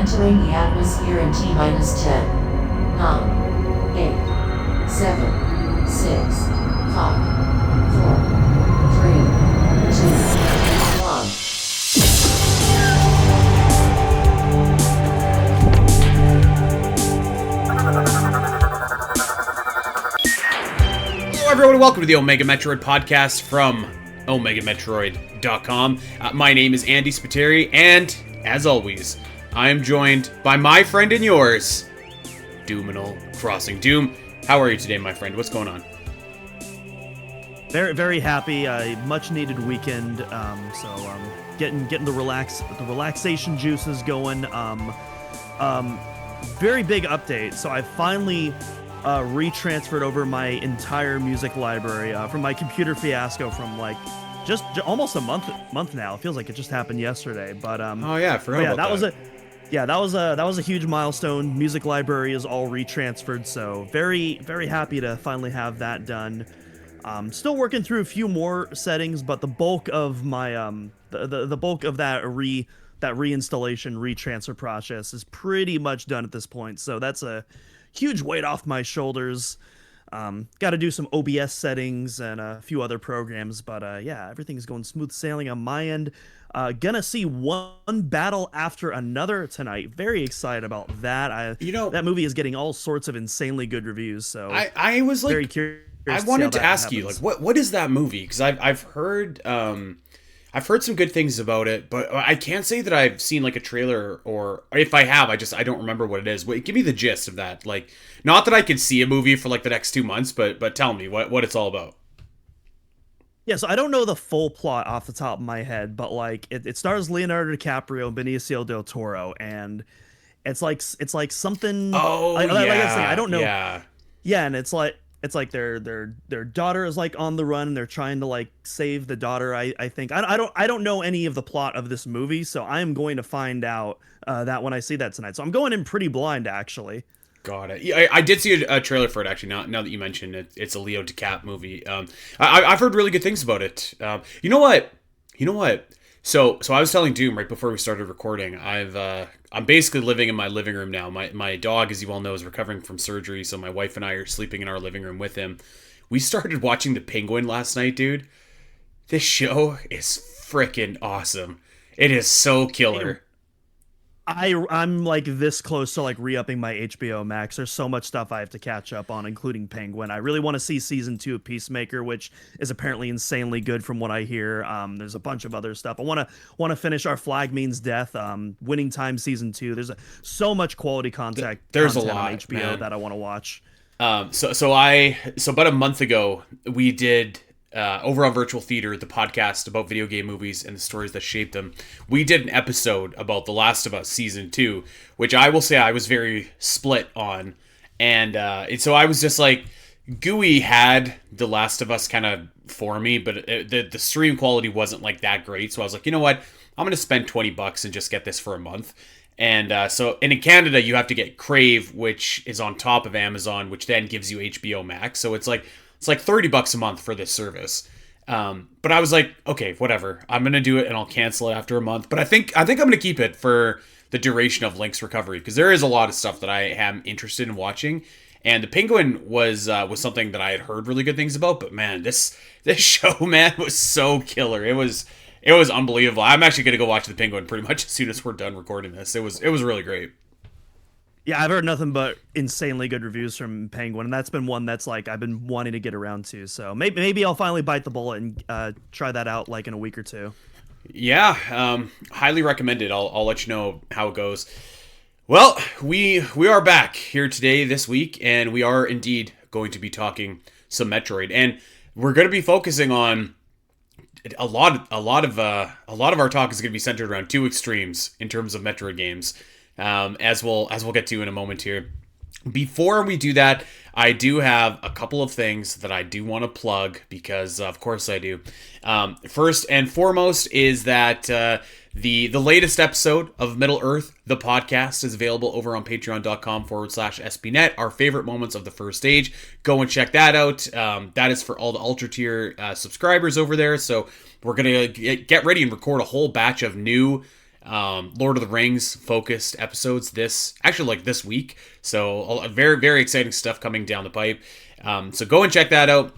Entering the atmosphere in T-minus 10, 9, 8, 7, 6, 5, 4, 3, 2, 1. Hello everyone, welcome to the Omega Metroid podcast from OmegaMetroid.com. My name is Andy Spiteri, and as always, I am joined by my friend and yours, Doominal Crossing. Doom, how are you today, my friend? What's going on? Very, very happy. Much needed weekend. Getting the relaxation juices going. Very big update. So I finally retransferred over my entire music library from my computer fiasco from like just almost a month now. It feels like it just happened yesterday. But oh yeah, I forgot about that. That was a huge milestone. Music library is all retransferred, so very, very happy to finally have that done. Still working through a few more settings, but the bulk of my the bulk of that reinstallation retransfer process is pretty much done at this point. So that's a huge weight off my shoulders. Got to do some OBS settings and a few other programs, but yeah, everything's going smooth sailing on my end. Gonna see one battle after another tonight. Very excited about that. That movie is getting all sorts of insanely good reviews. So I was like, very curious. I wanted to ask you, like, what is that movie? Because I've heard some good things about it, but I can't say that I've seen like a trailer, or if I have, I don't remember what it is. Wait, give me the gist of that. Like, not that I could see a movie for like the next 2 months, but tell me what it's all about. Yeah, so I don't know the full plot off the top of my head, but like it stars Leonardo DiCaprio and Benicio del Toro, and it's like something. Oh, like I say, I don't know. Yeah, and it's like their daughter is like on the run, and they're trying to like save the daughter. I think I don't know any of the plot of this movie, so I am going to find out that when I see that tonight. So I'm going in pretty blind, actually. Got it. Yeah, I did see a trailer for it, actually. Now that you mentioned it, it's a Leo DiCap movie. I've heard really good things about it. You know what? So I was telling Doom right before we started recording. I'm basically living in my living room now. My dog, as you all know, is recovering from surgery, so my wife and I are sleeping in our living room with him. We started watching The Penguin last night, dude. This show is freaking awesome. It is so killer. I'm like this close to like re-upping my HBO Max. There's so much stuff I have to catch up on, including Penguin. I really want to see season 2 of Peacemaker, which is apparently insanely good from what I hear. There's a bunch of other stuff. I want to finish Our Flag Means Death, Winning Time season 2. There's so much quality content. There's a content lot on HBO, man, that I want to watch. So about a month ago, we did over on Virtual Theater, the podcast about video game movies and the stories that shaped them. We did an episode about The Last of Us Season 2, which I will say I was very split on. And so I was just like, GUI had The Last of Us kind of for me, but the stream quality wasn't like that great. So I was like, you know what? I'm going to spend $20 and just get this for a month. And and in Canada, you have to get Crave, which is on top of Amazon, which then gives you HBO Max. So it's like $30 a month for this service. But I was like, okay, whatever. I'm going to do it and I'll cancel it after a month. But I think I'm going to keep it for the duration of Link's recovery, because there is a lot of stuff that I am interested in watching. And The Penguin was something that I had heard really good things about. But man, this show, man, was so killer. It was unbelievable. I'm actually going to go watch The Penguin pretty much as soon as we're done recording this. It was really great. Yeah, I've heard nothing but insanely good reviews from Penguin, and that's been one that's like I've been wanting to get around to. So maybe I'll finally bite the bullet and try that out like in a week or two. Yeah, highly recommended. I'll let you know how it goes. Well, we are back here today this week, and we are indeed going to be talking some Metroid, and we're going to be focusing on a lot of our talk is going to be centered around two extremes in terms of Metroid games. As we'll get to in a moment here. Before we do that, I do have a couple of things that I do want to plug, because of course I do. First and foremost is that the latest episode of Middle Earth, the podcast, is available over on patreon.com/SBNet, our favorite moments of the first stage. Go and check that out. That is for all the Ultra Tier subscribers over there. So we're going to get ready and record a whole batch of new Lord of the Rings focused episodes this week. So very, very exciting stuff coming down the pipe. So go and check that out.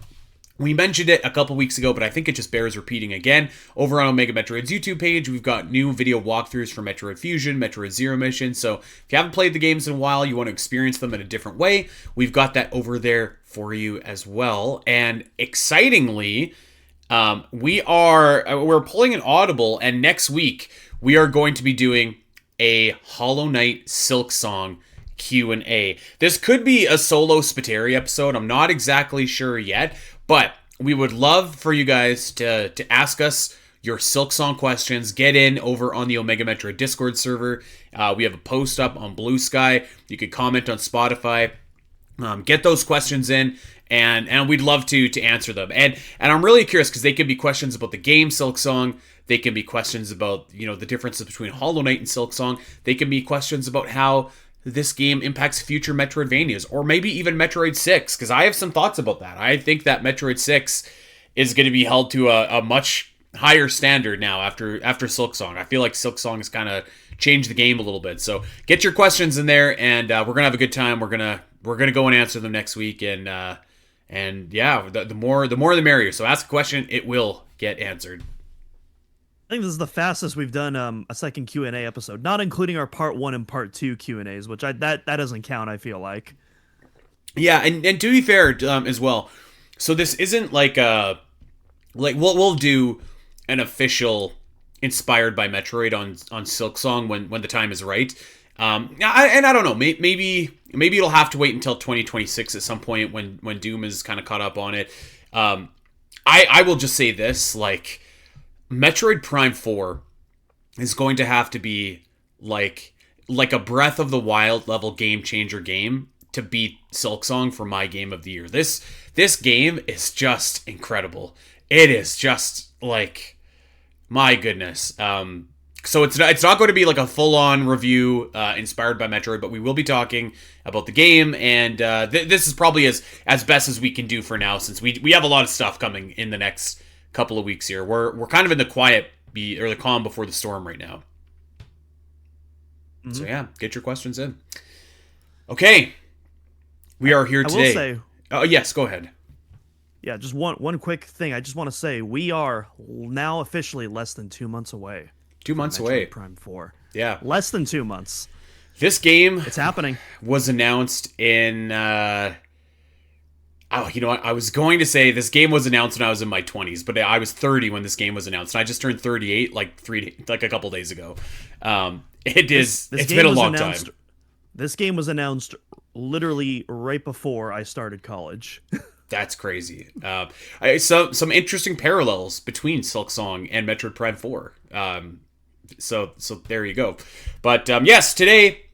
We mentioned it a couple weeks ago, but I think it just bears repeating again. Over on Omega Metroid's YouTube page, we've got new video walkthroughs for Metroid Fusion, Metroid Zero Mission. So if you haven't played the games in a while, you want to experience them in a different way, we've got that over there for you as well. And excitingly, we're pulling an audible, and next week we are going to be doing a Hollow Knight Silksong Q&A. This could be a solo Spiteri episode. I'm not exactly sure yet, but we would love for you guys to ask us your Silksong questions. Get in over on the Omega Metroid Discord server. We have a post up on Blue Sky. You could comment on Spotify. Get those questions in, and we'd love to answer them. And I'm really curious because they could be questions about the game Silksong. They can be questions about, the differences between Hollow Knight and Silksong. They can be questions about how this game impacts future Metroidvanias, or maybe even Metroid 6, because I have some thoughts about that. I think that Metroid 6 is going to be held to a much higher standard now after Silksong. I feel like Silksong has kind of changed the game a little bit. So get your questions in there, and we're gonna have a good time. We're gonna go and answer them next week, and yeah, the more the merrier. So ask a question, it will get answered. I think this is the fastest we've done a second Q&A episode, not including our part 1 and part 2 Q&As, which that doesn't count, I feel like. Yeah, and to be fair as well, so this isn't like we'll do an official inspired by Metroid on Silksong when the time is right. I don't know, maybe it'll have to wait until 2026 at some point when Doom is kind of caught up on it. I will just say this, like, Metroid Prime 4 is going to have to be like a Breath of the Wild level game changer game to beat Silksong for my game of the year. This game is just incredible. It is just like, my goodness. So it's not going to be like a full-on review inspired by Metroid, but we will be talking about the game, and this is probably as best as we can do for now, since we have a lot of stuff coming in the next couple of weeks here. We're kind of in the the calm before the storm right now. Mm-hmm. So yeah, get your questions in. Okay, we are here today. I will say, oh yes, go ahead. Yeah, just one quick thing. I just want to say we are now officially less than 2 months away. 2 months away. Prime 4. Yeah, less than 2 months. This game, it's happening. Was announced in. You know what? I was going to say this game was announced when I was in my 20s, but I was 30 when this game was announced, and I just turned 38 like a couple days ago. It's been a long time. This game was announced literally right before I started college. That's crazy. Some interesting parallels between Silksong and Metroid Prime 4. So there you go. But yes, today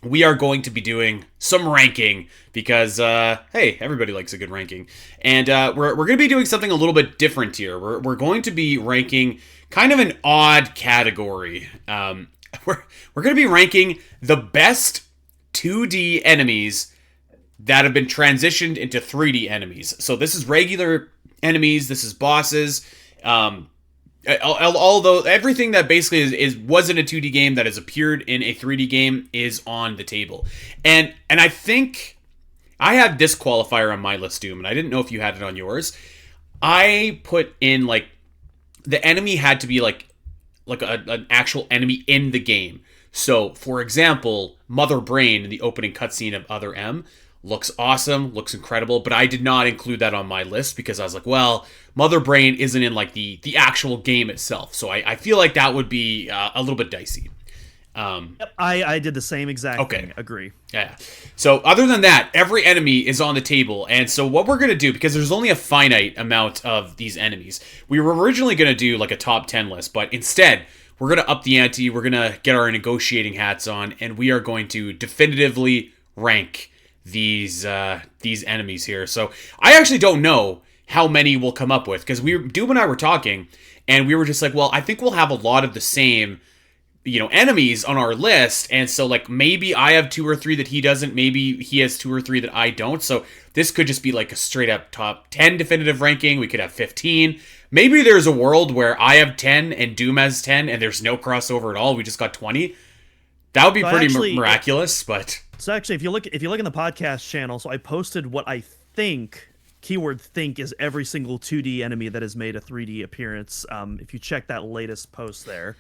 we are going to be doing some ranking because, hey, everybody likes a good ranking. And we're going to be doing something a little bit different here. We're going to be ranking kind of an odd category. We're going to be ranking the best 2D enemies that have been transitioned into 3D enemies. So this is regular enemies, this is bosses, although everything that basically wasn't a 2D game that has appeared in a 3D game is on the table. And I think I had this qualifier on my list, Doom, and I didn't know if you had it on yours. I put in, like, the enemy had to be like an actual enemy in the game. So, for example, Mother Brain in the opening cutscene of Other M looks awesome, looks incredible, but I did not include that on my list because I was like, well, Mother Brain isn't in like the actual game itself, so I feel like that would be a little bit dicey. Yep, I did the same exact thing. Agree. Yeah. So other than that, every enemy is on the table, and so what we're going to do, because there's only a finite amount of these enemies, we were originally going to do like a top 10 list, but instead, we're going to up the ante, we're going to get our negotiating hats on, and we are going to definitively rank these enemies here. So I actually don't know how many we'll come up with, because Doom and I were talking, and we were just like, well, I think we'll have a lot of the same, enemies on our list, and so like maybe I have 2 or 3 that he doesn't, maybe he has 2 or 3 that I don't. So this could just be like a straight up top 10 definitive ranking. We could have 15. Maybe there's a world where I have 10 and Doom has 10 and there's no crossover at all. We just got 20. That would be pretty miraculous, but... So actually, if you look in the podcast channel, so I posted what I think, keyword think, is every single 2D enemy that has made a 3D appearance. If you check that latest post there,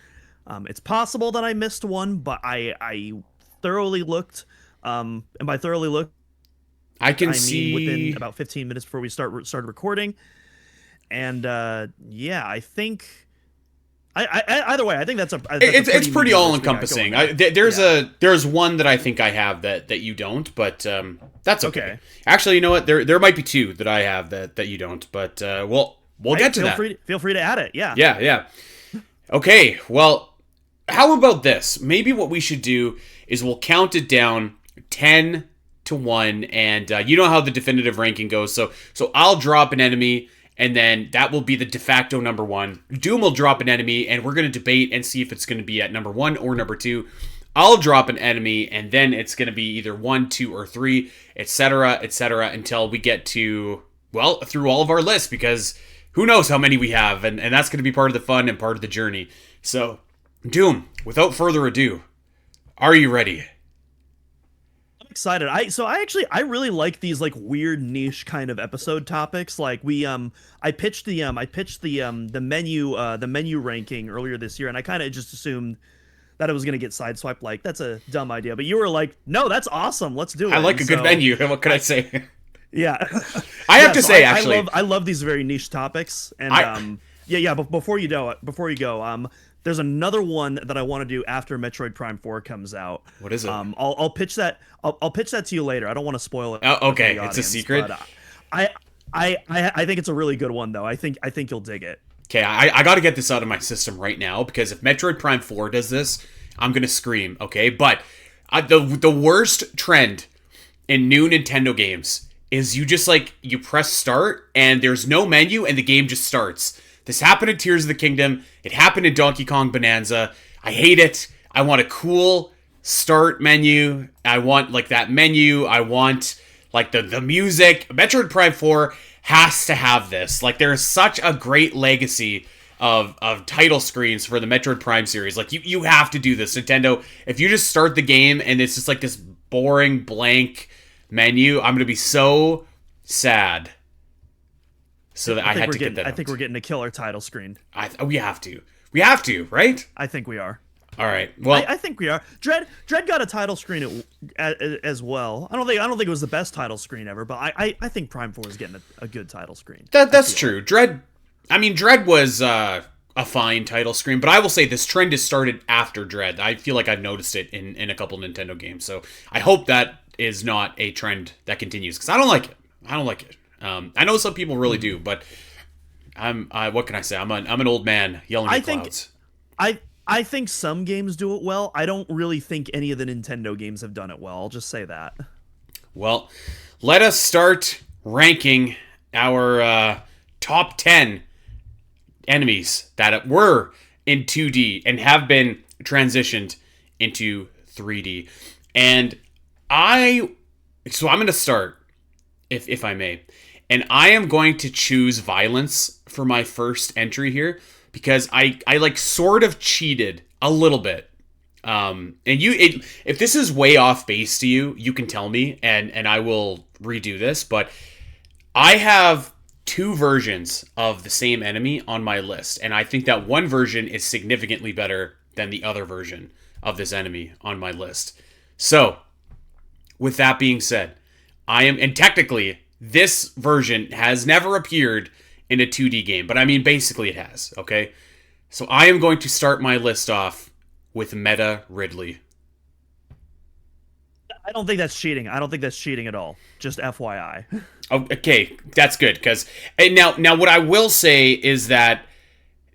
it's possible that I missed one, but I thoroughly looked, and by thoroughly looked, I mean within about 15 minutes before we started recording, and yeah, I think. Either way, I think it's pretty all encompassing. There's one that I think I have that you don't, but that's okay. Actually, you know what? There might be two that I have that you don't, but we'll get to that. Feel free to add it. Yeah. Yeah. Okay. Well, how about this? Maybe what we should do is we'll count it down 10 to 1, and you know how the definitive ranking goes. So I'll drop an enemy. And then that will be the de facto number 1. Doom will drop an enemy, and we're going to debate and see if it's going to be at number 1 or number 2. I'll drop an enemy, and then it's going to be either 1, 2, or 3, etc., until we get to, well, through all of our lists, because who knows how many we have, and that's going to be part of the fun and part of the journey. So, Doom, without further ado, are you ready? Excited. I really like these like weird niche kind of episode topics. Like I pitched the menu ranking earlier this year, and I kind of just assumed that it was gonna get sideswiped. Like, that's a dumb idea, but you were like, no, that's awesome, let's do it. I like a good menu. What can I say? Yeah, I have to say, actually, I love these very niche topics, and But before you go, there's another one that I want to do after Metroid Prime 4 comes out. What is it? I'll pitch that. I'll pitch that to you later. I don't want to spoil it. Oh, okay, audience, it's a secret. But, I think it's a really good one, though. I think you'll dig it. Okay, I got to get this out of my system right now, because if Metroid Prime 4 does this, I'm gonna scream. Okay, but the worst trend in new Nintendo games is you press start and there's no menu and the game just starts. This happened in Tears of the Kingdom. It happened in Donkey Kong Bonanza. I hate it. I want a cool start menu. I want like that menu. I want like the music. Metroid Prime 4 has to have this. Like, there's such a great legacy of title screens for the Metroid Prime series. Like, you have to do this, Nintendo. If you just start the game and it's just like this boring blank menu, I'm going to be so sad. So that I had to get that. I think we're getting a killer title screen. We have to. We have to, right? I think we are. All right. Well, I think we are. Dread got a title screen as well. I don't think it was the best title screen ever, but I think Prime 4 is getting a good title screen. That's true. Dread was a fine title screen, but I will say this trend has started after Dread. I feel like I've noticed it in a couple Nintendo games, so I hope that is not a trend that continues, because I don't like it. I know some people really do, but what can I say? I'm an old man yelling at clouds. I think some games do it well. I don't really think any of the Nintendo games have done it well. I'll just say that. Well, let us start ranking our top 10 enemies that were in 2D and have been transitioned into 3D. And I'm going to start, if I may. And I am going to choose violence for my first entry here, because I like sort of cheated a little bit. And if this is way off base to you, you can tell me and I will redo this. But I have 2 versions of the same enemy on my list, and I think that one version is significantly better than the other version of this enemy on my list. So, with that being said, and technically, this version has never appeared in a 2D game, but I mean, basically it has, okay? So I am going to start my list off with Meta Ridley. I don't think that's cheating. I don't think that's cheating at all. Just FYI. Okay, that's good, because now what I will say is that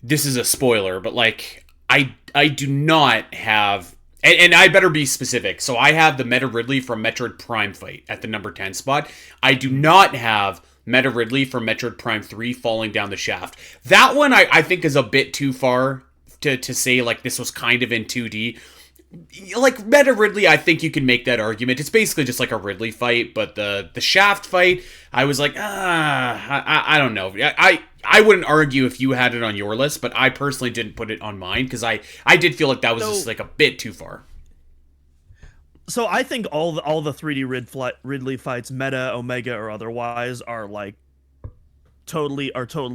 this is a spoiler, but like I do not have, and I better be specific. So I have the Meta Ridley from Metroid Prime Fight at the number 10 spot. I do not have Meta Ridley from Metroid Prime 3 falling down the shaft. That one I think is a bit too far to say like this was kind of in 2D. Like Meta Ridley, I think you can make that argument. It's basically just like a Ridley fight, but the shaft fight, I was like, I don't know. I wouldn't argue if you had it on your list, but I personally didn't put it on mine because I did feel like that was just like a bit too far. So I think all the 3D Ridley fights, meta, Omega, or otherwise, are like totally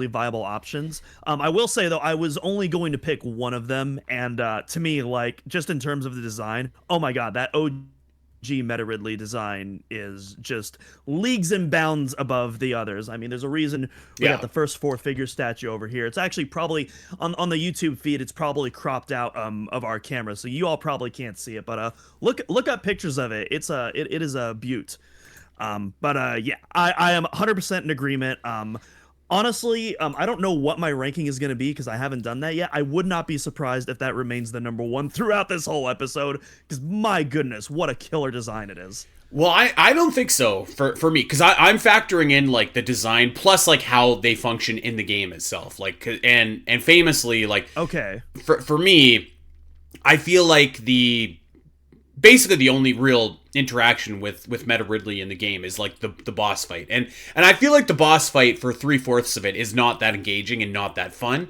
viable options. I will say though, I was only going to pick one of them, and to me, like just in terms of the design, oh my god, that OG Meta Ridley design is just leagues and bounds above the others. I mean, there's a reason we got the first four-figure statue over here. It's actually probably on the YouTube feed. It's probably cropped out of our camera, so you all probably can't see it. But look up pictures of it. It is a beaut. Yeah, I am 100% in agreement. Honestly, I don't know what my ranking is going to be because I haven't done that yet. I would not be surprised if that remains the number one throughout this whole episode because my goodness, what a killer design it is. Well, I don't think so for me because I'm factoring in like the design plus like how they function in the game itself. Like and famously like okay for me, I feel like basically the only real interaction with Meta Ridley in the game is like the boss fight. And I feel like the boss fight for 3/4 of it is not that engaging and not that fun.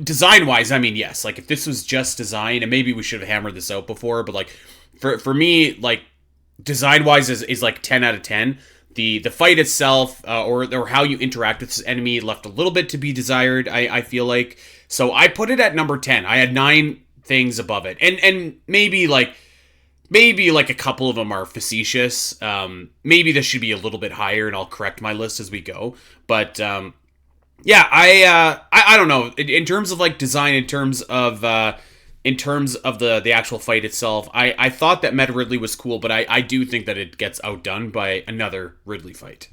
Design wise, I mean, yes, like if this was just design, and maybe we should have hammered this out before, but like for me, like design wise is like 10 out of 10. The fight itself, or how you interact with this enemy left a little bit to be desired, I feel like. So I put it at number 10. I had 9 things above it. And maybe like a couple of them are facetious. Maybe this should be a little bit higher, and I'll correct my list as we go. But yeah, I don't know. In terms of like design, in terms of the actual fight itself, I thought that Meta Ridley was cool, but I do think that it gets outdone by another Ridley fight.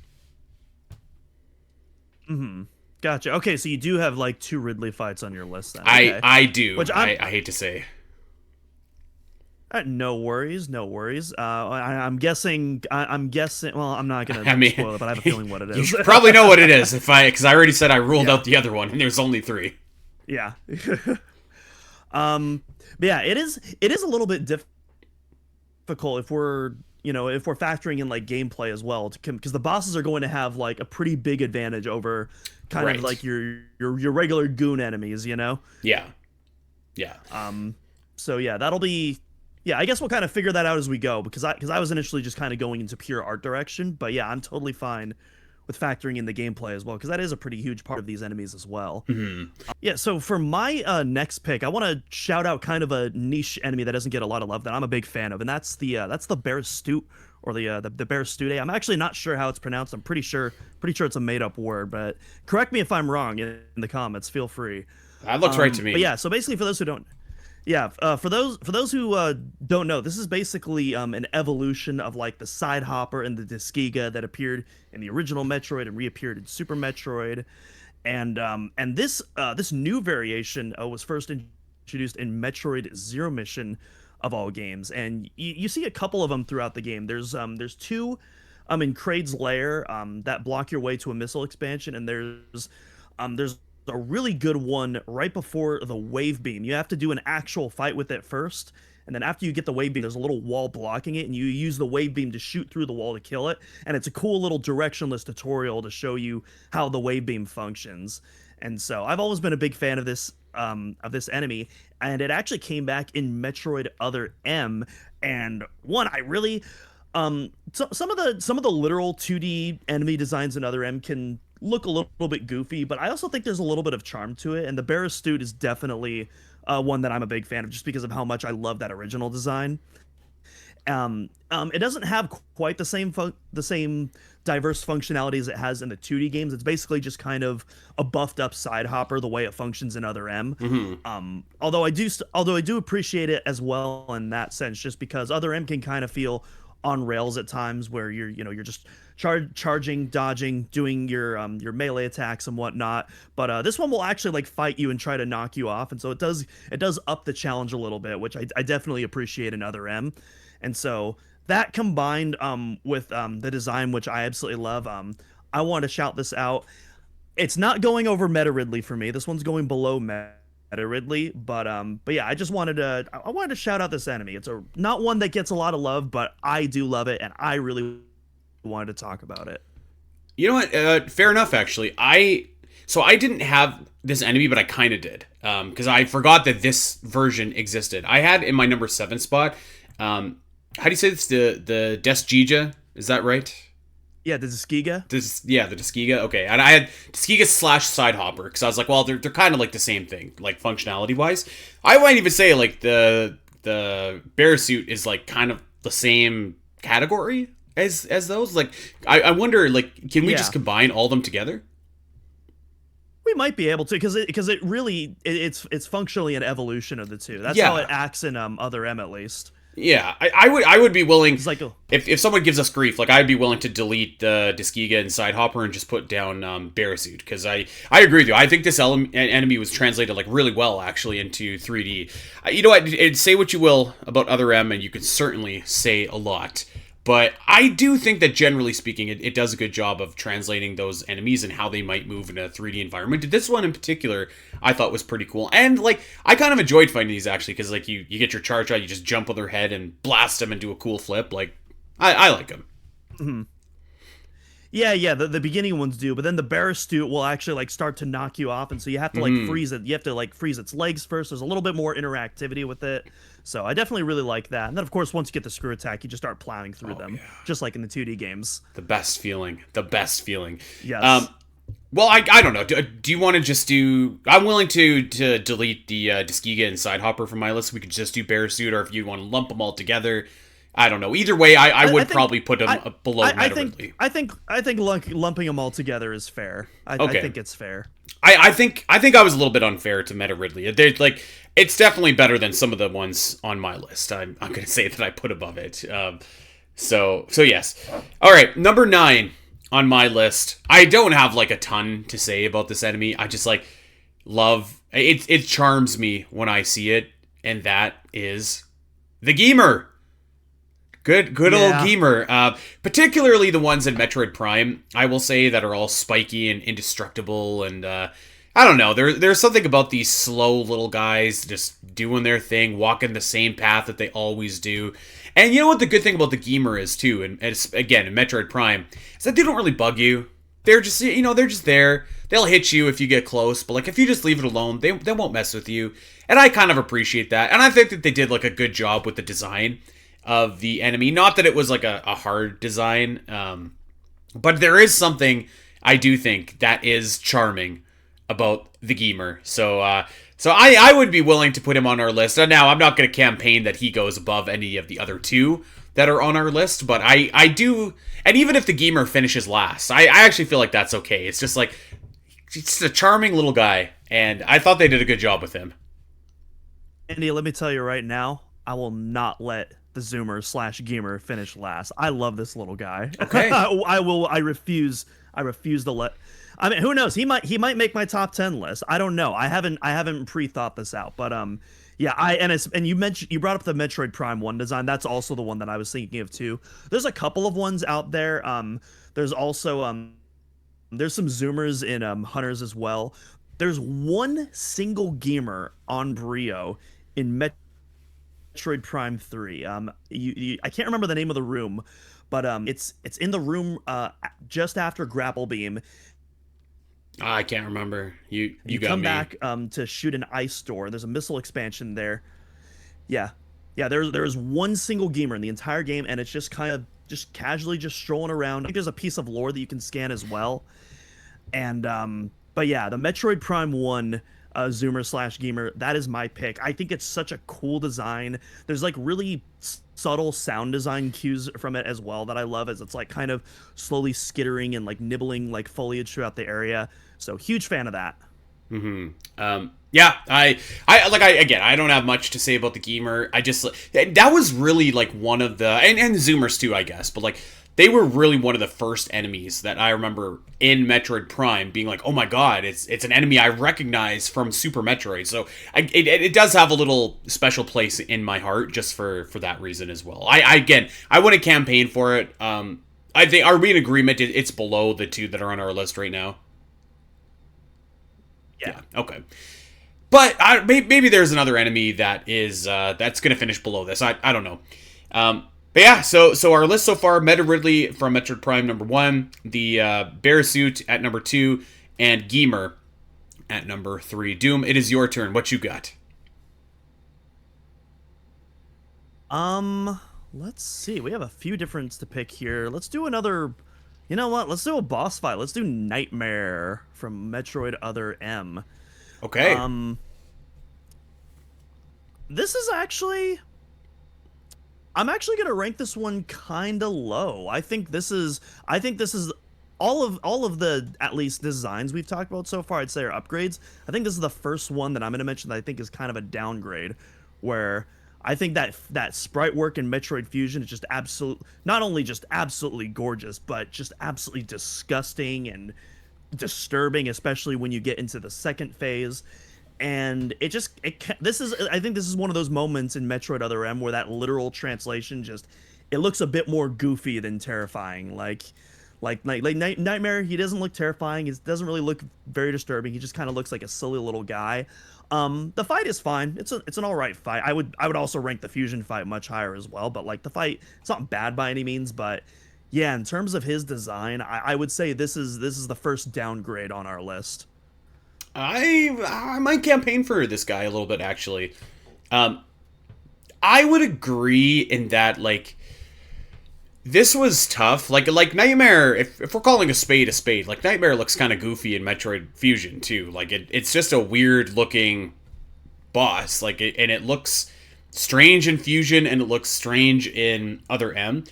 Mm-hmm. Gotcha. Okay, so you do have like 2 Ridley fights on your list then. Okay. I do. Which I hate to say. No worries. I'm guessing. Well, I'm not gonna spoil it, but I have a feeling what it is. You probably know what it is because I already said I ruled out the other one, and there's only 3. Yeah. But yeah, it is a little bit difficult if we're factoring in like gameplay as well, because the bosses are going to have like a pretty big advantage over kind of like your regular goon enemies, you know? Yeah. So yeah, that'll be. Yeah, I guess we'll kind of figure that out as we go, because I was initially just kind of going into pure art direction, but yeah, I'm totally fine with factoring in the gameplay as well, because that is a pretty huge part of these enemies as well. Mm-hmm. Yeah, so for my next pick, I want to shout out kind of a niche enemy that doesn't get a lot of love that I'm a big fan of, and that's the Barastute, or the Barastute. I'm actually not sure how it's pronounced. I'm pretty sure it's a made up word, but correct me if I'm wrong in the comments. Feel free. That looks right to me. But yeah, so basically for those who don't. Yeah, for those who don't know, this is basically an evolution of like the Side Hopper and the Disgiga that appeared in the original Metroid and reappeared in Super Metroid, and this new variation was first introduced in Metroid Zero Mission, of all games, and you see a couple of them throughout the game. There's 2 in Kraid's Lair that block your way to a missile expansion, and there's a really good one right before the wave beam. You have to do an actual fight with it first, and then after you get the wave beam, there's a little wall blocking it, and you use the wave beam to shoot through the wall to kill it, and it's a cool little directionless tutorial to show you how the wave beam functions. And so I've always been a big fan of this enemy, and it actually came back in Metroid Other M, and one I really some of the literal 2D enemy designs in Other M can look a little bit goofy, but I also think there's a little bit of charm to it, and the Barastute is definitely one that I'm a big fan of just because of how much I love that original design. It doesn't have quite the same diverse functionality as it has in the 2D games. It's basically just kind of a buffed up Side Hopper the way it functions in Other M. Mm-hmm. Although I do appreciate it as well in that sense, just because Other M can kind of feel on rails at times, where you're just charging, dodging, doing your melee attacks and whatnot. But this one will actually like fight you and try to knock you off, and so it does up the challenge a little bit, which I definitely appreciate in Other M. And so that combined with the design, which I absolutely love, I want to shout this out. It's not going over Meta Ridley for me. This one's going below Meta Ridley, but yeah, I wanted to shout out this enemy. It's not one that gets a lot of love, but I do love it, and I really wanted to talk about it. You know what? Fair enough, actually. So I didn't have this enemy, but I kind of did. Because I forgot that this version existed. I had in my number 7 spot, how do you say this? The Desgija? Is that right? Yeah, the Skiga. The Desgiga. Okay, and I had Desgiga slash Sidehopper because I was like, well, they're kind of like the same thing, like functionality wise. I might even say like the Barasuit is like kind of the same category as those. Like, I wonder, like, can we just combine all of them together? We might be able to, because it's functionally an evolution of the two. That's how it acts in other M at least. Yeah, I would be willing. It's like if someone gives us grief, like I'd be willing to delete the Desgiga and Sidehopper and just put down Barasuit, because I agree with you. I think this enemy was translated like really well actually into 3D. You know what? Say what you will about other M, and you could certainly say a lot. But I do think that generally speaking, it does a good job of translating those enemies and how they might move in a 3D environment. This one in particular, I thought was pretty cool. And, like, I kind of enjoyed fighting these, actually, because, like, you get your charge out, you just jump on their head and blast them and do a cool flip. Like, I like them. Mm-hmm. Yeah, the beginning ones do, but then the Barastute will actually, like, start to knock you off, and so you have to, like, freeze it. You have to, like, freeze its legs first. There's a little bit more interactivity with it. So I definitely really like that. And then, of course, once you get the screw attack, you just start plowing through them, just like in the 2D games. The best feeling. Yes. Well, I don't know. Do you want to just do... I'm willing to delete the Desgiga and Sidehopper from my list. We could just do Barasuit, or if you want to lump them all together... I don't know. Either way, I would probably put them below Metroid Ridley. I think lumping them all together is fair. I think it's fair. I think I was a little bit unfair to Metroid Ridley. It's definitely better than some of the ones on my list. I'm going to say that I put above it. So yes. All right, number 9 on my list. I don't have like a ton to say about this enemy. I just like love it. It charms me when I see it, and that is the Geemer. Good old Geemer. Particularly the ones in Metroid Prime, I will say, that are all spiky and indestructible, and I don't know. There's something about these slow little guys just doing their thing, walking the same path that they always do. And you know what the good thing about the Geemer is too, and it's, again, in Metroid Prime, is that they don't really bug you. They're just, they're just there. They'll hit you if you get close, but like if you just leave it alone, they won't mess with you. And I kind of appreciate that. And I think that they did like a good job with the design of the enemy. Not that it was like a hard design, but there is something I do think that is charming about the Geemer. So I would be willing to put him on our list. Now, I'm not going to campaign that he goes above any of the other two that are on our list, but I do, and even if the Geemer finishes last, I actually feel like that's okay. It's just like, it's a charming little guy, and I thought they did a good job with him. Andy, let me tell you right now, I will not let the Zoomer / Geemer finish last. I love this little guy. Okay. I refuse to let. I mean, who knows? He might make my top 10 list. I don't know. I haven't pre-thought this out, but yeah. And you brought up the Metroid Prime 1 design. That's also the one that I was thinking of too. There's a couple of ones out there. There's also there's some Zoomers in Hunters as well. There's one single Geemer on Brio in Metroid Prime 3. I can't remember the name of the room, but it's in the room just after Grapple Beam. I can't remember. You got come me. back to shoot an ice door. There's a missile expansion there. Yeah. There's one single Geemer in the entire game, and it's just kind of just casually just strolling around. I think there's a piece of lore that you can scan as well. And but yeah, the Metroid Prime 1 Zoomer / Geemer, that is my pick. I think it's such a cool design. There's like really subtle sound design cues from it as well that I love, as it's like kind of slowly skittering and like nibbling like foliage throughout the area. So huge fan of that. Yeah, I don't have much to say about the Geemer. I just, that was really like one of the, and Zoomers too, I guess, but like they were really one of the first enemies that I remember in Metroid Prime being like, oh my god, it's an enemy I recognize from Super Metroid. So it does have a little special place in my heart just for that reason as well. I wouldn't campaign for it. I think, are we in agreement? It's below the two that are on our list right now. Yeah. Okay. But maybe there's another enemy that is that's going to finish below this. I don't know. But yeah, so our list so far: Metroid Ridley from Metroid Prime number 1, the Barasuit at number 2, and Geemer at number 3. Doom, it is your turn. What you got? Let's see. We have a few differents to pick here. Let's do another. You know what? Let's do a boss fight. Let's do Nightmare from Metroid Other M. Okay. This is actually. I'm actually gonna rank this one kind of low. I think this is all of the at least designs we've talked about so far. I'd say are upgrades. I think this is the first one that I'm gonna mention that I think is kind of a downgrade, where I think that sprite work in Metroid Fusion is just not only just absolutely gorgeous, but just absolutely disgusting and disturbing, especially when you get into the second phase. And I think this is one of those moments in Metroid Other M where that literal translation it looks a bit more goofy than terrifying. Like Nightmare, he doesn't look terrifying. He doesn't really look very disturbing. He just kind of looks like a silly little guy. The fight is fine. It's an all right fight. I would also rank the fusion fight much higher as well. But like the fight, it's not bad by any means. But yeah, in terms of his design, I would say this is the first downgrade on our list. I might campaign for this guy a little bit, actually. I would agree in that, like, this was tough. Like Nightmare, if we're calling a spade, like, Nightmare looks kind of goofy in Metroid Fusion, too. Like, it's just a weird-looking boss. Like, and it looks strange in Fusion, and it looks strange in Other M.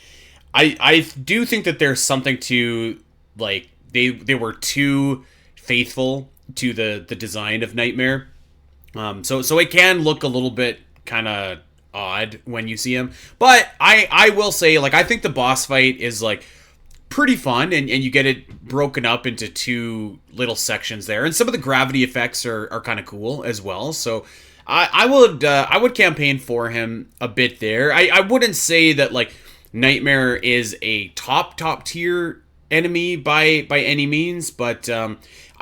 I do think that there's something to, like, they were too faithful to the design of Nightmare. So it can look a little bit kind of odd when you see him. But I will say, like, I think the boss fight is, like, pretty fun, and you get it broken up into two little sections there. And some of the gravity effects are kind of cool as well. So I would campaign for him a bit there. I wouldn't say that, like, Nightmare is a top tier enemy by any means, but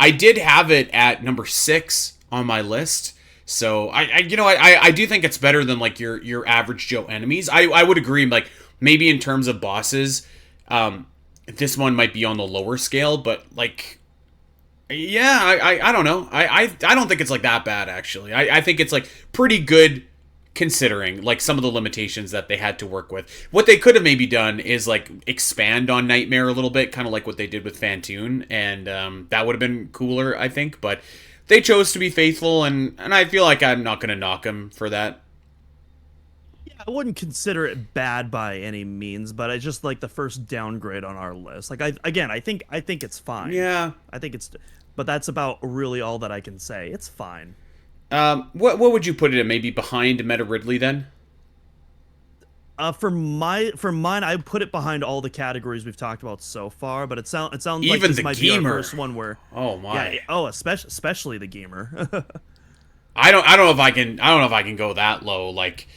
I did have it at number 6 on my list. So I do think it's better than, like, your average Joe enemies. I would agree, like, maybe in terms of bosses, this one might be on the lower scale, but, like, yeah, I don't know. I don't think it's, like, that bad, actually. I think it's, like, pretty good considering, like, some of the limitations that they had to work with. What they could have maybe done is, like, expand on Nightmare a little bit, kind of like what they did with Phantoon, and that would have been cooler, I think, but they chose to be faithful, and I feel like I'm not going to knock them for that. Yeah, I wouldn't consider it bad by any means, but it's just like the first downgrade on our list. Like, I think it's fine. Yeah. But that's about really all that I can say. It's fine. What would you put it in? Maybe behind Meta Ridley then? For mine, I put it behind all the categories we've talked about so far. But it sounds like even this the might Geemer. be our first one where. Oh my! Yeah. Oh, especially the Geemer. I don't know if I can go that low. Like,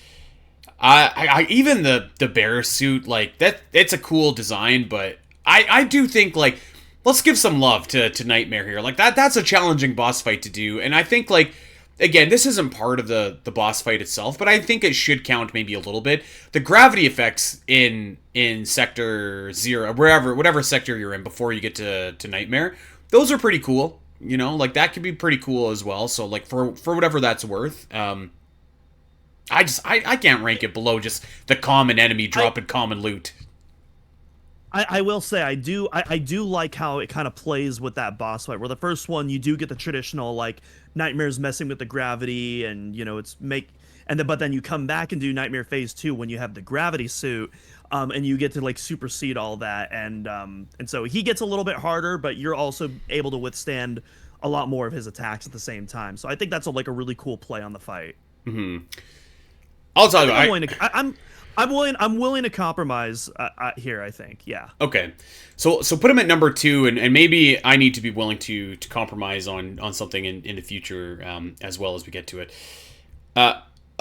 I even the bear suit, like, that, it's a cool design, but I do think, like, let's give some love to Nightmare here. Like, that's a challenging boss fight to do, and I think, like, again, this isn't part of the boss fight itself, but I think it should count maybe a little bit. The gravity effects in Sector 0, whatever sector you're in before you get to Nightmare, those are pretty cool. You know, like, that could be pretty cool as well. So, like, for whatever that's worth, I can't rank it below just the common enemy dropping common loot. I will say I do like how it kind of plays with that boss fight, where the first one you do get the traditional, like, Nightmare's messing with the gravity, and, you know, but then you come back and do Nightmare Phase 2 when you have the gravity suit, and you get to, like, supersede all that, and so he gets a little bit harder, but you're also able to withstand a lot more of his attacks at the same time. So I think that's a really cool play on the fight. Mm-hmm. I'll tell you, I'm willing to compromise here, I think. Yeah. Okay. So put him at number 2, and maybe I need to be willing to compromise on something in the future, as well as we get to it.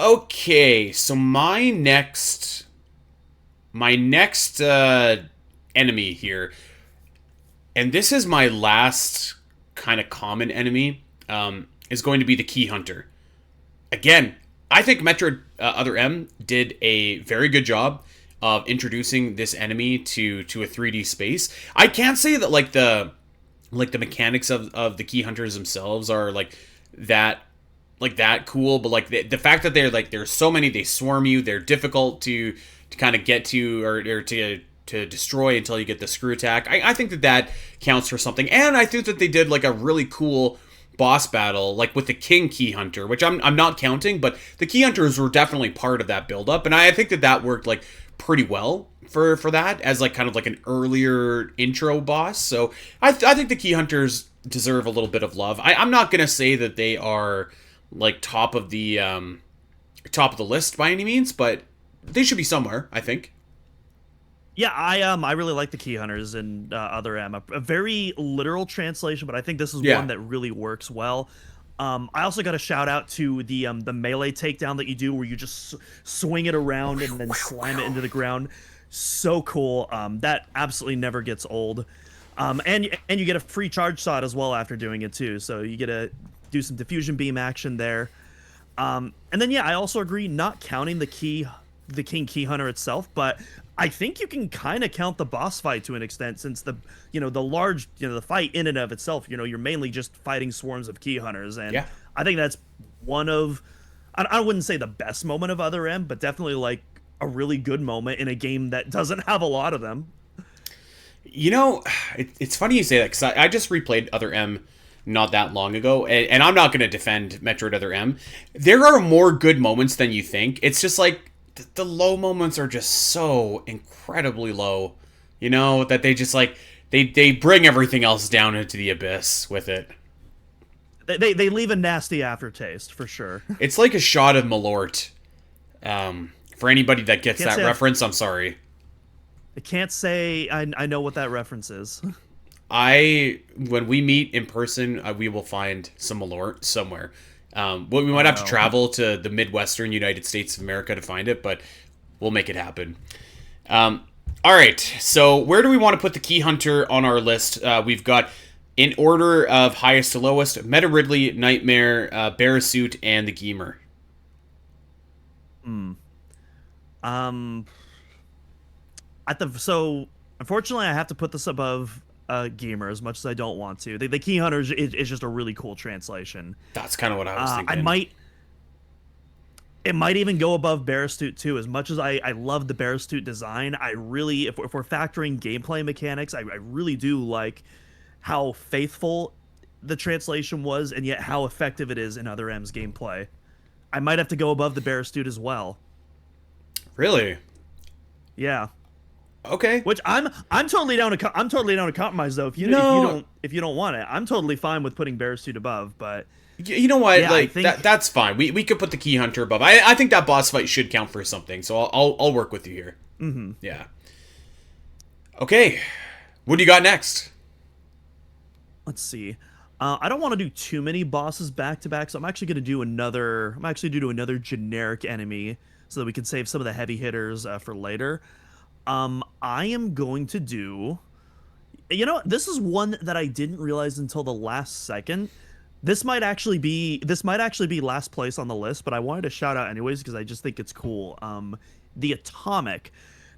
Okay, so my next enemy here, and this is my last kind of common enemy, is going to be the Keyhunter. Again, I think Metroid Other M did a very good job of introducing this enemy to a 3D space. I can't say that, like, the like the mechanics of the key hunters themselves are that that cool, but like the fact that there's so many, they swarm you, they're difficult to kind of get to, or to destroy until you get the screw attack. I think that counts for something. And I think that they did like a really cool boss battle, like with the King Key Hunter, which I'm not counting, but the Key Hunters were definitely part of that build up, and I think that worked like pretty well for that as like kind of like an earlier intro boss. So I think the Key Hunters deserve a little bit of love. I'm not gonna say that they are like top of the list by any means, but they should be somewhere, I think. Yeah, I really like the Key Hunters and Other M. A very literal translation, but I think this is one that really works well. I also got a shout out to the melee takedown that you do, where you just swing it around and then slam it into the ground. So cool. That absolutely never gets old. And you get a free charge shot as well after doing it too. So you get to do some diffusion beam action there. And then yeah, I also agree, not counting the King Key Hunter itself, but I think you can kind of count the boss fight to an extent, since the the fight in and of itself, you're mainly just fighting swarms of Key Hunters, and I think that's one of, I wouldn't say the best moment of Other M, but definitely like a really good moment in a game that doesn't have a lot of them. It's funny you say that, because I just replayed Other M not that long ago, and I'm not going to defend Metroid Other M. There are more good moments than you think. It's just like the low moments are just so incredibly low, that they just like they bring everything else down into the abyss with it. They leave a nasty aftertaste for sure. It's like a shot of Malort. For anybody that gets that reference, I'm sorry. I can't say I know what that reference is. When we meet in person, we will find some Malort somewhere. We might have to travel to the Midwestern United States of America to find it, but we'll make it happen. All right, so where do we want to put the Key Hunter on our list? We've got, in order of highest to lowest, Meta Ridley, Nightmare, Barasuit, and the Geemer. So unfortunately, I have to put this above Geemer, as much as I don't want to. The Key Hunters is just a really cool translation. That's kind of what I was thinking. It might even go above Barastute too. As much as I love the Barastute design, I really, if we're factoring gameplay mechanics, I really do like how faithful the translation was, and yet how effective it is in Other M's gameplay. I might have to go above the Barastute as well. Really? Yeah. Okay. Which I'm totally down to compromise though. If you don't want it, I'm totally fine with putting Barasuit above. But you know what? Yeah, that's fine. We could put the Key Hunter above. I think that boss fight should count for something. So I'll work with you here. Mm-hmm. Yeah. Okay. What do you got next? Let's see. I don't want to do too many bosses back to back, so I'm actually going to do another. I'm actually do another generic enemy so that we can save some of the heavy hitters for later. I am going to do, this is one that I didn't realize until the last second. This might actually be last place on the list, but I wanted to shout out anyways because I just think it's cool. The Atomic.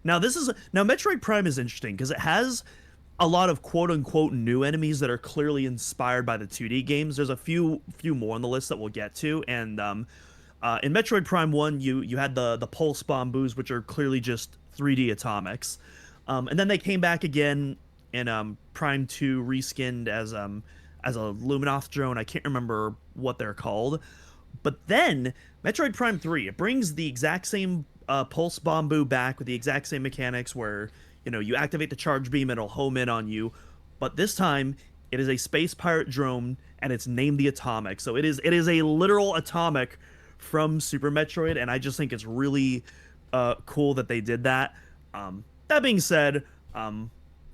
Now Metroid Prime is interesting because it has a lot of quote unquote new enemies that are clearly inspired by the 2D games. There's a few more on the list that we'll get to, and in Metroid Prime 1, you had the pulse bamboos, which are clearly just 3D atomics. And then they came back again in Prime 2, reskinned as a Luminoth drone. I can't remember what they're called. But then Metroid Prime 3, it brings the exact same pulse bamboo back with the exact same mechanics where, you activate the charge beam and it'll home in on you. But this time it is a space pirate drone and it's named the Atomic. So it is a literal Atomic from Super Metroid, and I just think it's really cool that they did that. That being said,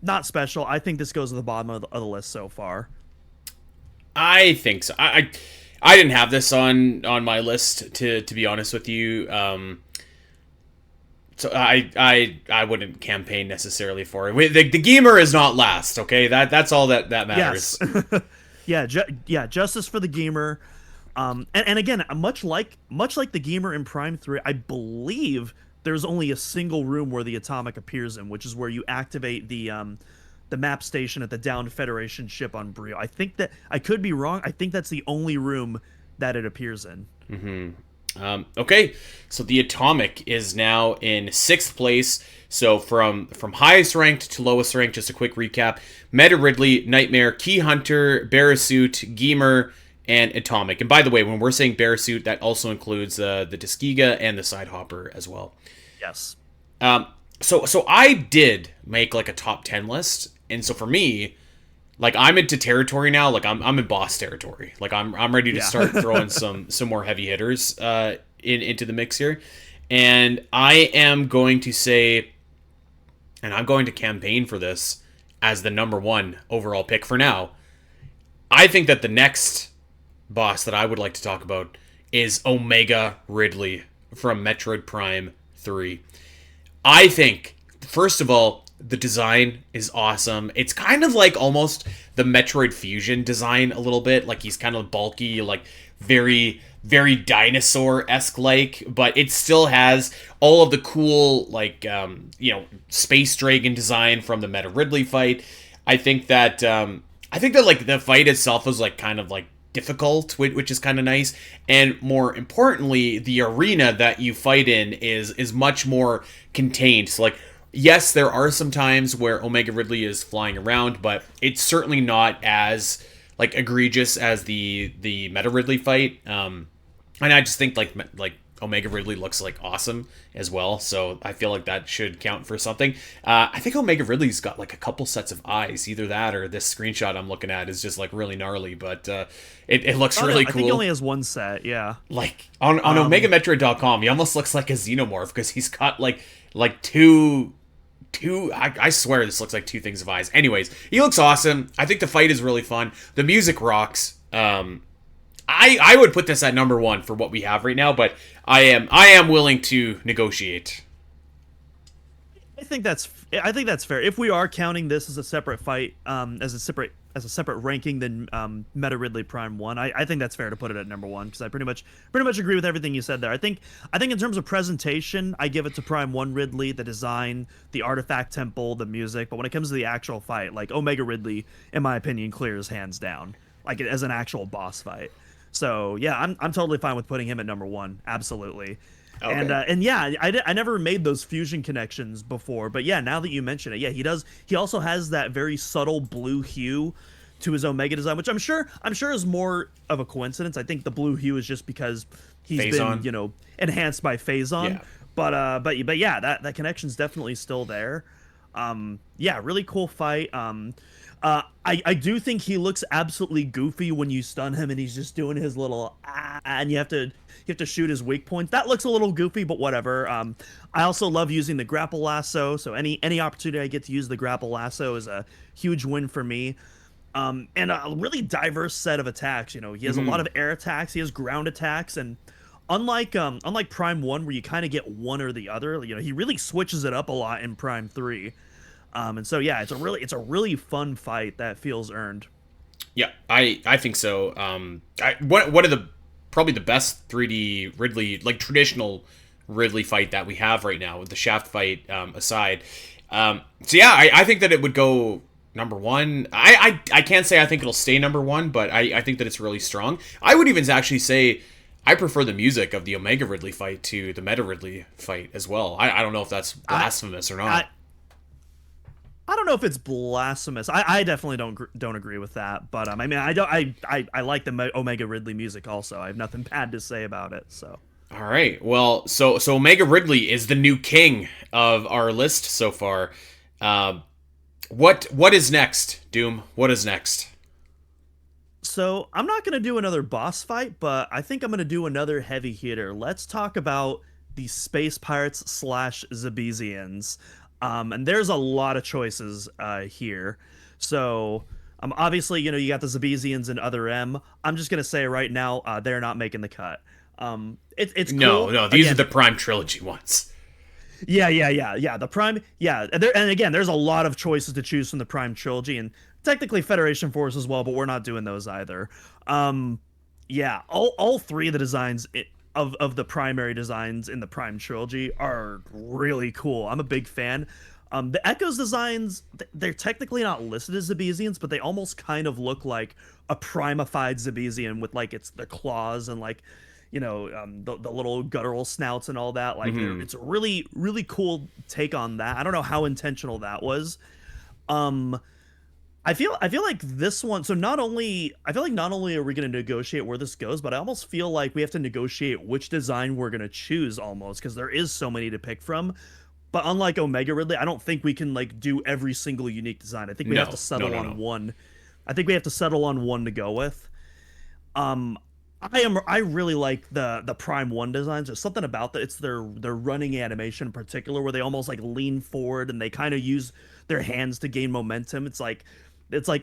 not special. I think this goes to the bottom of the list so far. I think so. I didn't have this on my list to be honest with you. So I wouldn't campaign necessarily for it. The Geemer is not last. Okay, that's all that matters. Yes. yeah, justice for the Geemer. And again, much like the Geemer in Prime 3, I believe there's only a single room where the Atomic appears in, which is where you activate the the map station at the downed Federation ship on Brio. I think that I could be wrong. I think that's the only room that it appears in. Okay, so the Atomic is now in 6th place. So from highest ranked to lowest ranked, just a quick recap: Meta Ridley, Nightmare, Keyhunter, Barasuit, Geemer, and Atomic. And by the way, when we're saying Barasuit, that also includes the Tuskegee and the Sidehopper as well. Yes. So I did make like a top 10 list, and so for me, like I'm into territory now. Like I'm in boss territory. Like I'm ready to start throwing some more heavy hitters into the mix here, and I am going to say, and I'm going to campaign for this as the number 1 overall pick for now. I think that the next boss that I would like to talk about is Omega Ridley from Metroid Prime 3. I think, first of all, the design is awesome. It's kind of like almost the Metroid Fusion design a little bit. Like he's kind of bulky, like very, very dinosaur-esque like, but it still has all of the cool, like, Space Dragon design from the Meta Ridley fight. I think that like the fight itself is like kind of like difficult, which is kind of nice, and more importantly, the arena that you fight in is much more contained. So like, yes, there are some times where Omega Ridley is flying around, but it's certainly not as like egregious as the Meta Ridley fight. And I just think like Omega Ridley looks like awesome as well, so I feel like that should count for something. I think Omega Ridley's got like a couple sets of eyes. Either that or this screenshot I'm looking at is just like really gnarly, but it looks really cool. I think he only has one set, yeah. Like on OmegaMetroid.com, he almost looks like a xenomorph because he's got like two. I swear this looks like 2 things of eyes. Anyways, he looks awesome. I think the fight is really fun. The music rocks. I would put this at number 1 for what we have right now, but I am willing to negotiate. I think that's fair. If we are counting this as a separate fight, as a separate ranking than Meta Ridley Prime 1, I think that's fair to put it at number 1 because I pretty much agree with everything you said there. I think in terms of presentation, I give it to Prime 1 Ridley, the design, the artifact temple, the music, but when it comes to the actual fight, like Omega Ridley, in my opinion, clears hands down, like as an actual boss fight. So yeah, I'm totally fine with putting him at number 1. Absolutely. Okay. And yeah, I never made those fusion connections before, but yeah, now that you mention it, yeah, he does. He also has that very subtle blue hue to his Omega design, which I'm sure is more of a coincidence. I think the blue hue is just because he's Phazon. been enhanced by Phazon. Yeah. But yeah, that connection's definitely still there. Yeah, really cool fight. I do think he looks absolutely goofy when you stun him and he's just doing his little and you have to shoot his weak points. That looks a little goofy, but whatever. I also love using the grapple lasso, so any opportunity I get to use the grapple lasso is a huge win for me. And a really diverse set of attacks. He has a lot of air attacks, he has ground attacks, and unlike Prime 1 where you kind of get one or the other, he really switches it up a lot in Prime 3. And so yeah, it's a really fun fight that feels earned. Yeah, I think so. One of the probably the best 3D Ridley, like traditional Ridley fight that we have right now, with the shaft fight aside. So yeah, I think that it would go number 1. I can't say I think it'll stay number 1, but I think that it's really strong. I would even actually say I prefer the music of the Omega Ridley fight to the Meta Ridley fight as well. I don't know if that's blasphemous or not. I don't know if it's blasphemous. I definitely don't agree with that. But I mean, I like the Omega Ridley music also. I have nothing bad to say about it. So. All right. Well, so Omega Ridley is the new king of our list so far. What is next, Doom? What is next? So I'm not gonna do another boss fight, but I think I'm gonna do another heavy hitter. Let's talk about the Space Pirates / Zabezians. And there's a lot of choices here. So obviously, you got the Zabezians and Other M. I'm just gonna say right now, they're not making the cut. It's cool. No, these are the Prime Trilogy ones. Yeah. The Prime, yeah. And again, there's a lot of choices to choose from the Prime Trilogy, and technically Federation Force as well, but we're not doing those either. Yeah, all 3 of the designs of the primary designs in the Prime Trilogy are really cool. I'm a big fan. The Echo's designs, they're technically not listed as Zebesians, but they almost kind of look like a primified Zebesian with like the claws and like, the little guttural snouts and all that. Like, it's a really, really cool take on that. I don't know how intentional that was. I feel like this one. So I feel like not only are we going to negotiate where this goes, but I almost feel like we have to negotiate which design we're going to choose almost, because there is so many to pick from. But unlike Omega Ridley, I don't think we can like do every single unique design. I think we have to settle on one. I think we have to settle on one to go with. I really like the Prime 1 designs. There's something about that. It's their running animation in particular, where they almost like lean forward and they kind of use their hands to gain momentum. It's like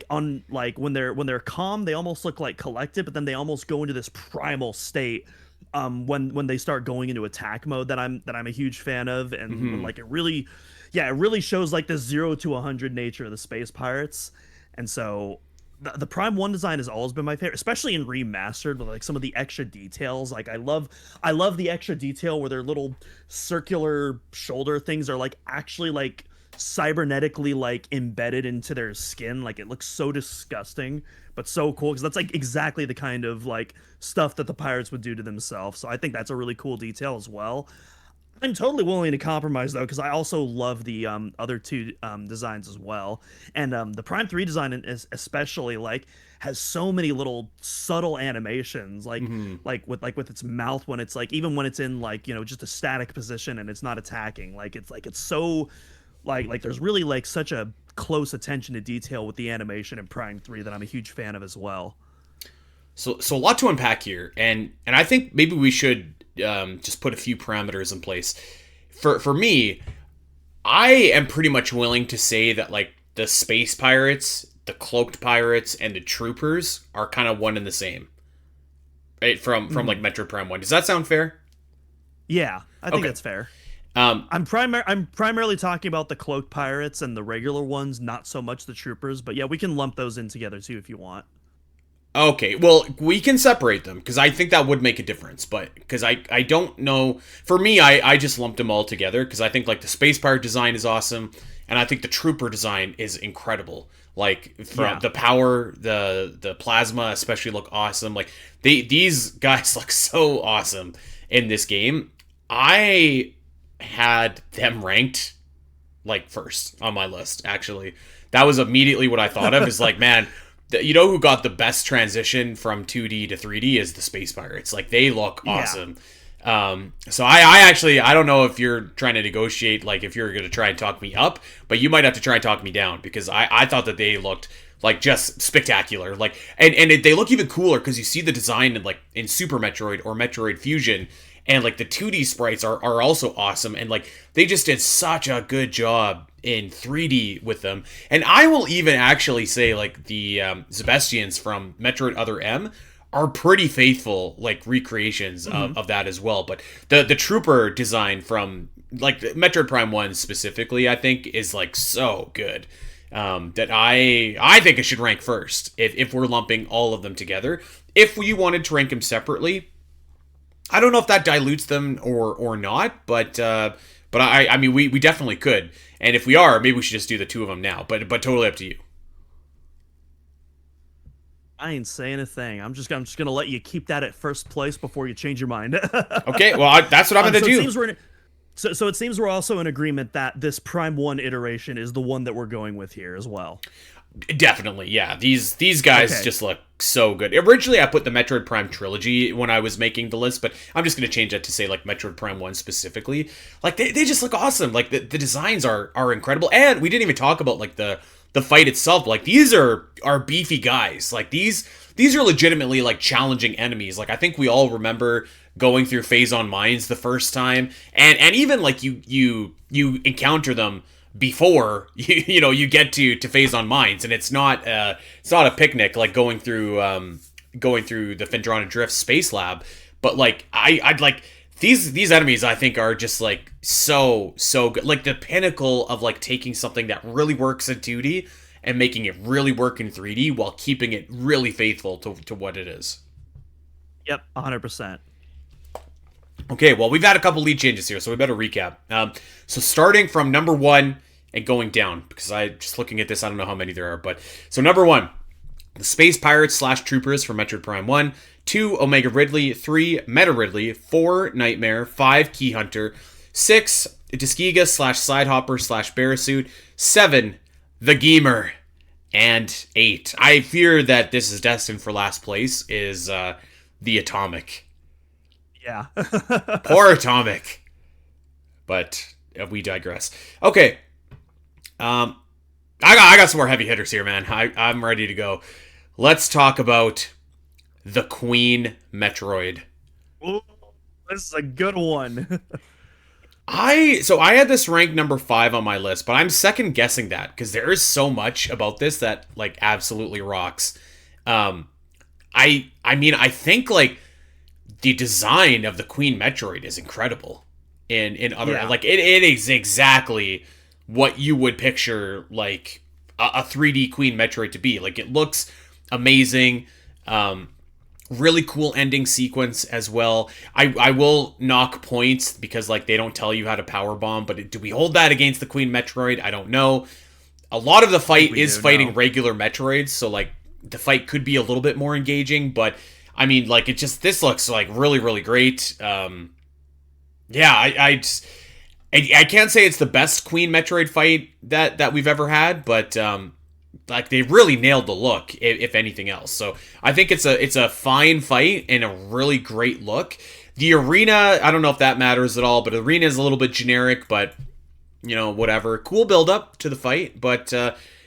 on like when they're calm, they almost look like collected, but then they almost go into this primal state when they start going into attack mode that I'm a huge fan of. And like it really shows like the 0 to 100 nature of the space pirates. And so the Prime 1 design has always been my favorite, especially in remastered with like some of the extra details. Like I love the extra detail where their little circular shoulder things are like actually like cybernetically like embedded into their skin. Like it looks so disgusting but so cool, because that's like exactly the kind of like stuff that the pirates would do to themselves. So I think that's a really cool detail as well. I'm totally willing to compromise though, because I also love the other two designs as well, and the Prime 3 design is especially like has so many little subtle animations, like with its mouth when it's like, even when it's in like just a static position and it's not attacking, it's so like there's really like such a close attention to detail with the animation in Prime 3 that I'm a huge fan of as well. So a lot to unpack here, and I think maybe we should just put a few parameters in place. For me, I am pretty much willing to say that like the space pirates, the cloaked pirates, and the troopers are kind of one and the same, right? From like Metroid Prime 1. Does that sound fair? Yeah, I think that's fair. I'm primarily talking about the cloaked pirates and the regular ones, not so much the troopers. But yeah, we can lump those in together too if you want. Okay, well, we can separate them, because I think that would make a difference, but because I don't know. For me, I just lumped them all together, because I think like the space pirate design is awesome, and I think the trooper design is incredible. Like from the power, the plasma especially look awesome. Like these guys look so awesome in this game. I had them ranked like first on my list, actually. That was immediately what I thought of, is like, man, you know who got the best transition from 2D to 3D is the space pirates. Like, they look awesome. So I actually, I don't know if you're trying to negotiate, like if you're going to try and talk me up, but you might have to try and talk me down, because I thought that they looked like just spectacular. Like, and they look even cooler because you see the design in Super Metroid or Metroid Fusion, and like the 2D sprites are also awesome, and like they just did such a good job in 3D with them. And I will even actually say like the Zebestians from Metroid Other M are pretty faithful like recreations of that as well. But the trooper design from like Metroid Prime 1 specifically, I think is like so good that I think it should rank first if we're lumping all of them together. If we wanted to rank them separately, I don't know if that dilutes them or not, but I mean we definitely could. And if we are, maybe we should just do the two of them now. But totally up to you. I ain't saying a thing. I'm just gonna let you keep that at first place before you change your mind. Okay, well that's what I'm gonna do. So it seems we're also in agreement that this Prime 1 iteration is the one that we're going with here as well. Definitely, yeah. These guys just look so good. Originally, I put the Metroid Prime Trilogy when I was making the list, but I'm just going to change that to say like Metroid Prime 1 specifically. Like they just look awesome. Like the designs are incredible, and we didn't even talk about like the fight itself. Like these are beefy guys. Like these are legitimately like challenging enemies. Like I think we all remember going through Phase on Mines the first time, and even like you encounter them before you get to Phase on Mines, and it's not a picnic like going through the Phendrana Drift Space Lab. But like I'd like these enemies, I think, are just like so good. Like the pinnacle of like taking something that really works in 2D and making it really work in 3D while keeping it really faithful to what it is. Yep, 100%. Okay, well, we've had a couple lead changes here, so we better recap. So starting from number 1 and going down, because I just looking at this, I don't know how many there are. But so number 1, the Space Pirates / Troopers from Metroid Prime 1. 2, Omega Ridley. 3, Meta Ridley. 4, Nightmare. 5, Keyhunter. 6, Tuskegee / Sidehopper / Barasuit. 7, the Geemer. And 8, I fear that this is destined for last place, is the Atomic. Yeah. Poor Atomic. But we digress. Okay. I got some more heavy hitters here, man. I'm ready to go. Let's talk about the Queen Metroid. Ooh, this is a good one. I had this ranked number 5 on my list, but I'm second guessing that because there is so much about this that like absolutely rocks. I mean, I think like the design of the Queen Metroid is incredible. In other like it is exactly what you would picture like a 3D Queen Metroid to be. Like it looks amazing. Really cool ending sequence as well. I will knock points because like they don't tell you how to power bomb, but do we hold that against the Queen Metroid? I don't know. A lot of the fight is fighting regular Metroids, so like the fight could be a little bit more engaging, but I mean like this looks like really, really great. Yeah, I can't say it's the best Queen Metroid fight that we've ever had, but like they really nailed the look, if anything else. So I think it's a fine fight and a really great look. The arena, I don't know if that matters at all, but the arena is a little bit generic, but you know, whatever. Cool build up to the fight, but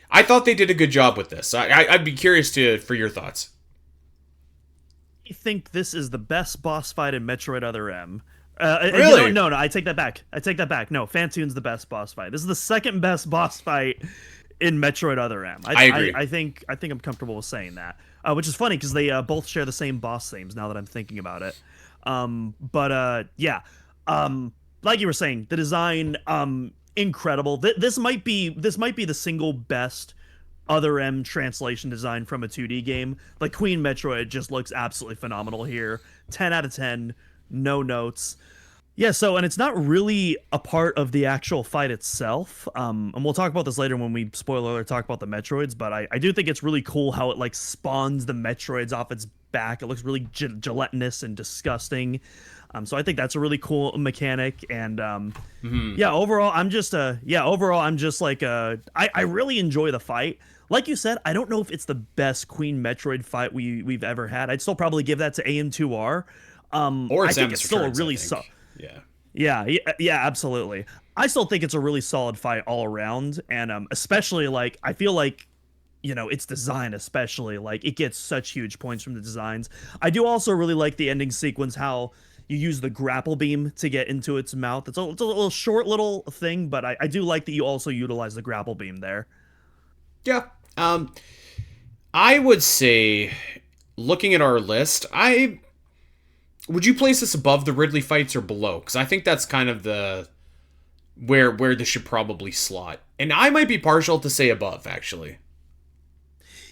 I thought they did a good job with this. I'd be curious for your thoughts. I think this is the best boss fight in Metroid Other M. Really? No, I take that back. No, Phantoon's the best boss fight. This is the second best boss fight in Metroid Other M. I agree. I think I'm comfortable with saying that, which is funny because they both share the same boss themes. Now that I'm thinking about it, like you were saying, the design incredible. This might be the single best Other M translation design from a 2D game. Like Queen Metroid just looks absolutely phenomenal here. 10 out of 10. No notes. Yeah, so, and it's not really a part of the actual fight itself. And we'll talk about this later when we, spoiler alert, talk about the Metroids, but I do think it's really cool how it, like, spawns the Metroids off its back. It looks really gelatinous and disgusting. So I think that's a really cool mechanic. And, overall, I'm just like, I really enjoy the fight. Like you said, I don't know if it's the best Queen Metroid fight we've ever had. I'd still probably give that to AM2R. Or I think it's still a really solid. Yeah, absolutely. I still think it's a really solid fight all around, and especially like I feel like, you know, its design especially like it gets such huge points from the designs. I do also really like the ending sequence, how you use the grapple beam to get into its mouth. It's a little short little thing, but I do like that you also utilize the grapple beam there. Yeah. I would say, looking at our list, would you place this above the Ridley fights or below? Because I think that's kind of the where this should probably slot. And I might be partial to say above, actually.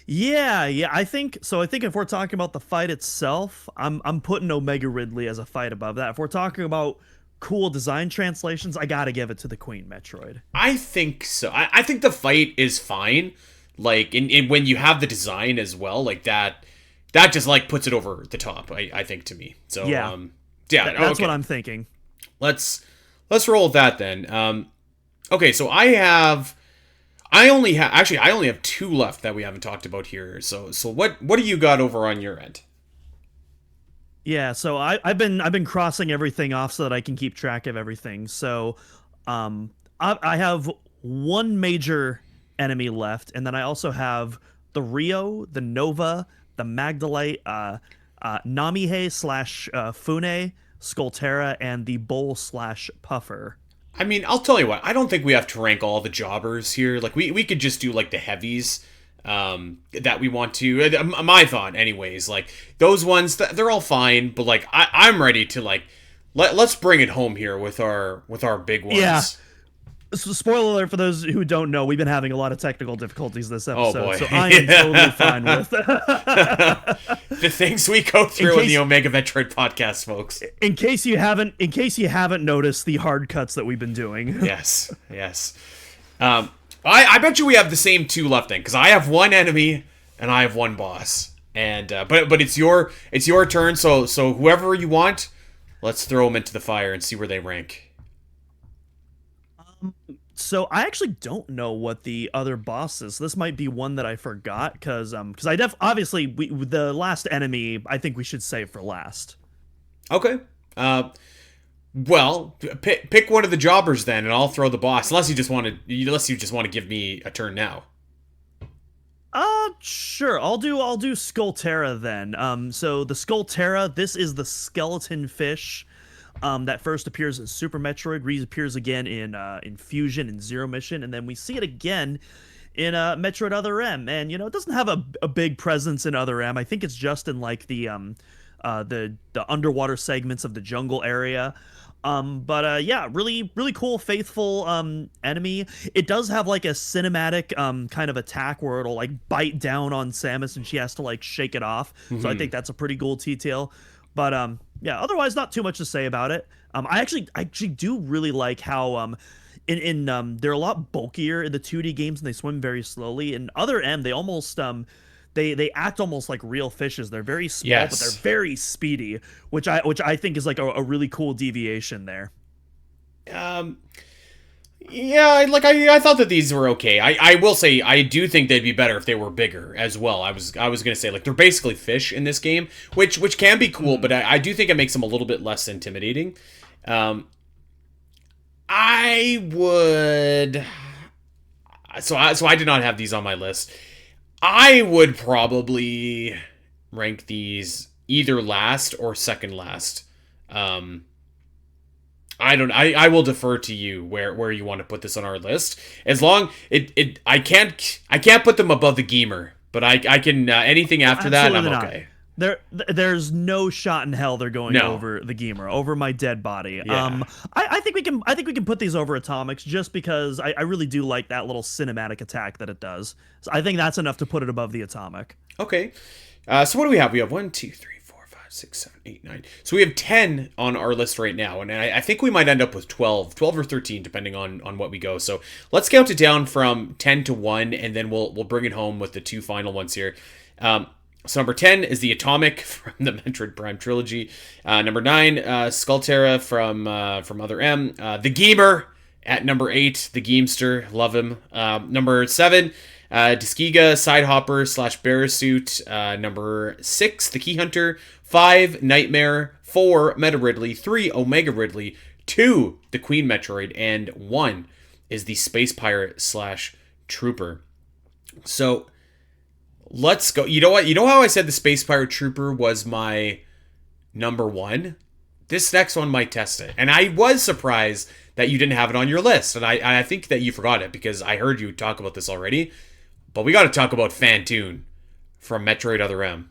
Yeah, I think so. I think if we're talking about the fight itself, I'm putting Omega Ridley as a fight above that. If we're talking about cool design translations, I gotta give it to the Queen Metroid. I think so. I think the fight is fine. Like, and when you have the design as well, like that just like puts it over the top, I think, to me. So that's what I'm thinking. Let's roll with that then. Okay, so I only have 2 left that we haven't talked about here. So what do you got over on your end? Yeah, so I've been crossing everything off so that I can keep track of everything. So I have one major enemy left, and then I also have the Rio, the Nova, the Magdalite, Namihe / Fune, Skullterra, and the Bowl / Puffer. I mean, I'll tell you what, I don't think we have to rank all the jobbers here. Like, we could just do, like, the heavies that we want to. My thought, anyways. Like, those ones, they're all fine, but, like, I'm ready to, like, let's bring it home here with our big ones. Yeah. So, spoiler alert for those who don't know, we've been having a lot of technical difficulties this episode, oh boy. So I am totally fine with the things we go through in the Omega Metroid podcast, folks. In case you haven't noticed the hard cuts that we've been doing. Yes. I bet you we have the same 2 left then, because I have 1 enemy and I have 1 boss. And but it's your turn. So whoever you want, let's throw them into the fire and see where they rank. So I actually don't know what the other boss is. This might be one that I forgot because obviously the last enemy I think we should save for last. Okay. Well, pick one of the jobbers then, and I'll throw the boss. Unless you just want to give me a turn now. Sure. I'll do Skullterra then. So the Skullterra, this is the skeleton fish. That first appears in Super Metroid, reappears again in Fusion and Zero Mission, and then we see it again in Metroid Other M. And it doesn't have a big presence in Other M. I think it's just in like the underwater segments of the jungle area. But yeah, really cool, faithful enemy. It does have like a cinematic kind of attack where it'll like bite down on Samus and she has to like shake it off. Mm-hmm. So I think that's a pretty cool detail. But yeah, otherwise not too much to say about it. I actually do really like how in they're a lot bulkier in the 2D games and they swim very slowly. In Other M, they almost they act almost like real fishes. They're very small, but they're very speedy, which I think is like a really cool deviation there. Yeah, like I thought that these were okay. I will say I do think they'd be better if they were bigger as well. I was gonna say like they're basically fish in this game, which can be cool, but I do think it makes them a little bit less intimidating. I would. So I did not have these on my list. I would probably rank these either last or second last. I will defer to you where you want to put this on our list. As long I can't put them above the Geemer, but I can anything after that I'm okay. There's no shot in hell they're going over the Geemer, over my dead body. Yeah. I think we can put these over Atomics just because I really do like that little cinematic attack that it does. So I think that's enough to put it above the Atomic. Okay. So what do we have? We have 1, 2, 3, 4, 5, 6, 7, 8, 9. So we have 10 on our list right now, and I think we might end up with 12 or 13 depending on what we go. So let's count it down from 10 to 1, and then we'll bring it home with the 2 final ones here. So number 10 is the Atomic from the Metroid Prime Trilogy. Number 9, Skullterra from Other M. The Geemer at number 8, the Geemster, love him. Number 7, Diskiga, Sidehopper / Barasuit. Number 6, the Keyhunter. 5, Nightmare. 4, Meta Ridley. 3, Omega Ridley. 2, the Queen Metroid. And 1 is the Space Pirate / Trooper. So let's go. You know what? You know how I said the Space Pirate Trooper was my number 1? This next one might test it. And I was surprised that you didn't have it on your list. And I think that you forgot it because I heard you talk about this already. But we got to talk about Phantoon from Metroid Other M.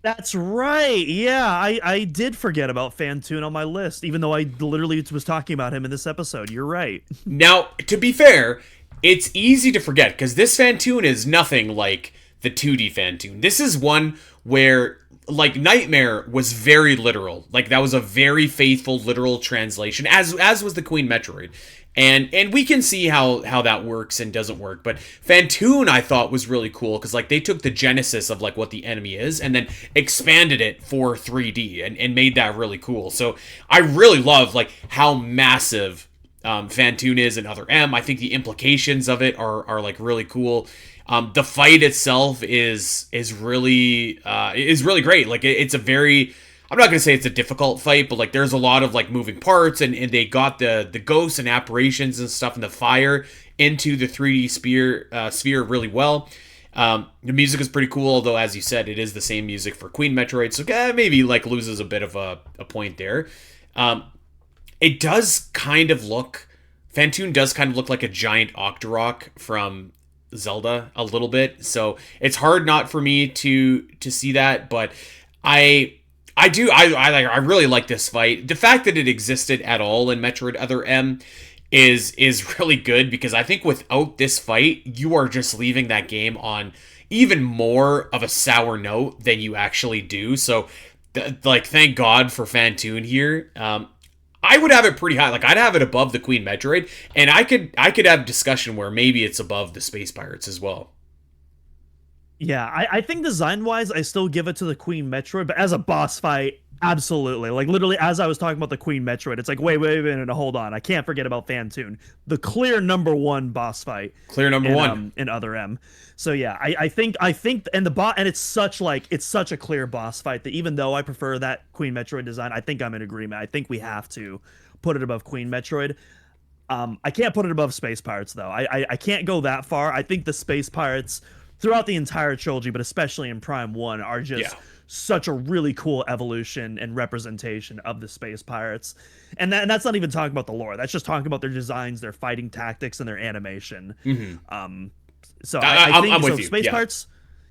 That's right. Yeah, I did forget about Phantoon on my list, even though I literally was talking about him in this episode. You're right. Now, to be fair, it's easy to forget because this Phantoon is nothing like the 2D Phantoon. This is one where, like, Nightmare was very literal. Like, that was a very faithful, literal translation, as was the Queen Metroid. And we can see how that works and doesn't work. But Phantoon, I thought, was really cool because, like, they took the genesis of, like, what the enemy is and then expanded it for 3D and made that really cool. So I really love, like, how massive Phantoon is in Other M. I think the implications of it are like, really cool. The fight itself is really great. Like, it's a very, I'm not going to say it's a difficult fight, but like there's a lot of like moving parts and they got the ghosts and apparitions and stuff and the fire into the 3D sphere really well. The music is pretty cool, although as you said, it is the same music for Queen Metroid, so maybe like loses a bit of a point there. It does kind of look, Phantoon does kind of look like a giant Octorok from Zelda a little bit, so it's hard not for me to see that, but I really like this fight. The fact that it existed at all in Metroid Other M is really good because I think without this fight, you are just leaving that game on even more of a sour note than you actually do. So, like, thank God for Phantoon here. I would have it pretty high. Like, I'd have it above the Queen Metroid, and I could have discussion where maybe it's above the Space Pirates as well. Yeah, I think design-wise, I still give it to the Queen Metroid, but as a boss fight, absolutely. Like, literally, as I was talking about the Queen Metroid, it's like, wait a minute, hold on. I can't forget about Phantoon. The clear #1 boss fight. Clear number one. In Other M. So, yeah, I think, and it's such a clear boss fight that even though I prefer that Queen Metroid design, I think I'm in agreement. I think we have to put it above Queen Metroid. I can't put it above Space Pirates, though. I can't go that far. I think the Space Pirates throughout the entire trilogy, but especially in Prime 1, are just such a really cool evolution and representation of the Space Pirates. And that's not even talking about the lore. That's just talking about their designs, their fighting tactics, and their animation. Mm-hmm. So I think I'm with you. Space Pirates.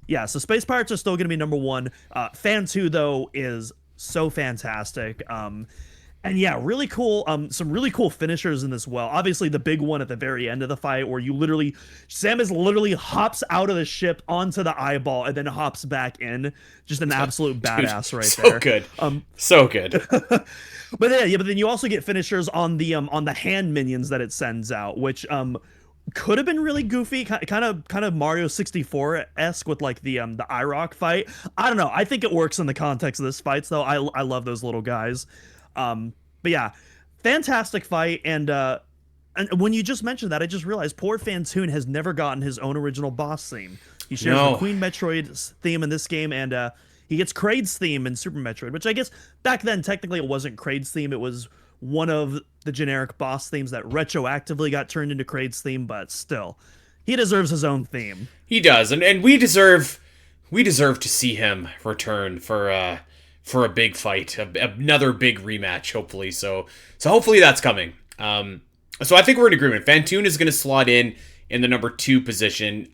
Yeah, so Space Pirates are still going to be #1. Fan 2, though, is so fantastic. And yeah, really cool. Some really cool finishers in this. Well, obviously the big one at the very end of the fight, where Samus literally hops out of the ship onto the eyeball and then hops back in. Just an absolute badass right there. So good. So good. But then you also get finishers on the hand minions that it sends out, which could have been really goofy, kind of Mario 64-esque with like the IROC fight. I don't know. I think it works in the context of this fight, though. I love those little guys. But yeah, fantastic fight. And when you just mentioned that, I just realized poor Phantoon has never gotten his own original boss theme. He shares the Queen Metroid's theme in this game, and he gets Kraid's theme in Super Metroid, which I guess back then technically it wasn't Kraid's theme. It was one of the generic boss themes that retroactively got turned into Kraid's theme, but still, he deserves his own theme. He does, and we deserve to see him return for a big fight, another big rematch, hopefully. So hopefully that's coming. So I think we're in agreement. Phantoon is going to slot in the #2 position,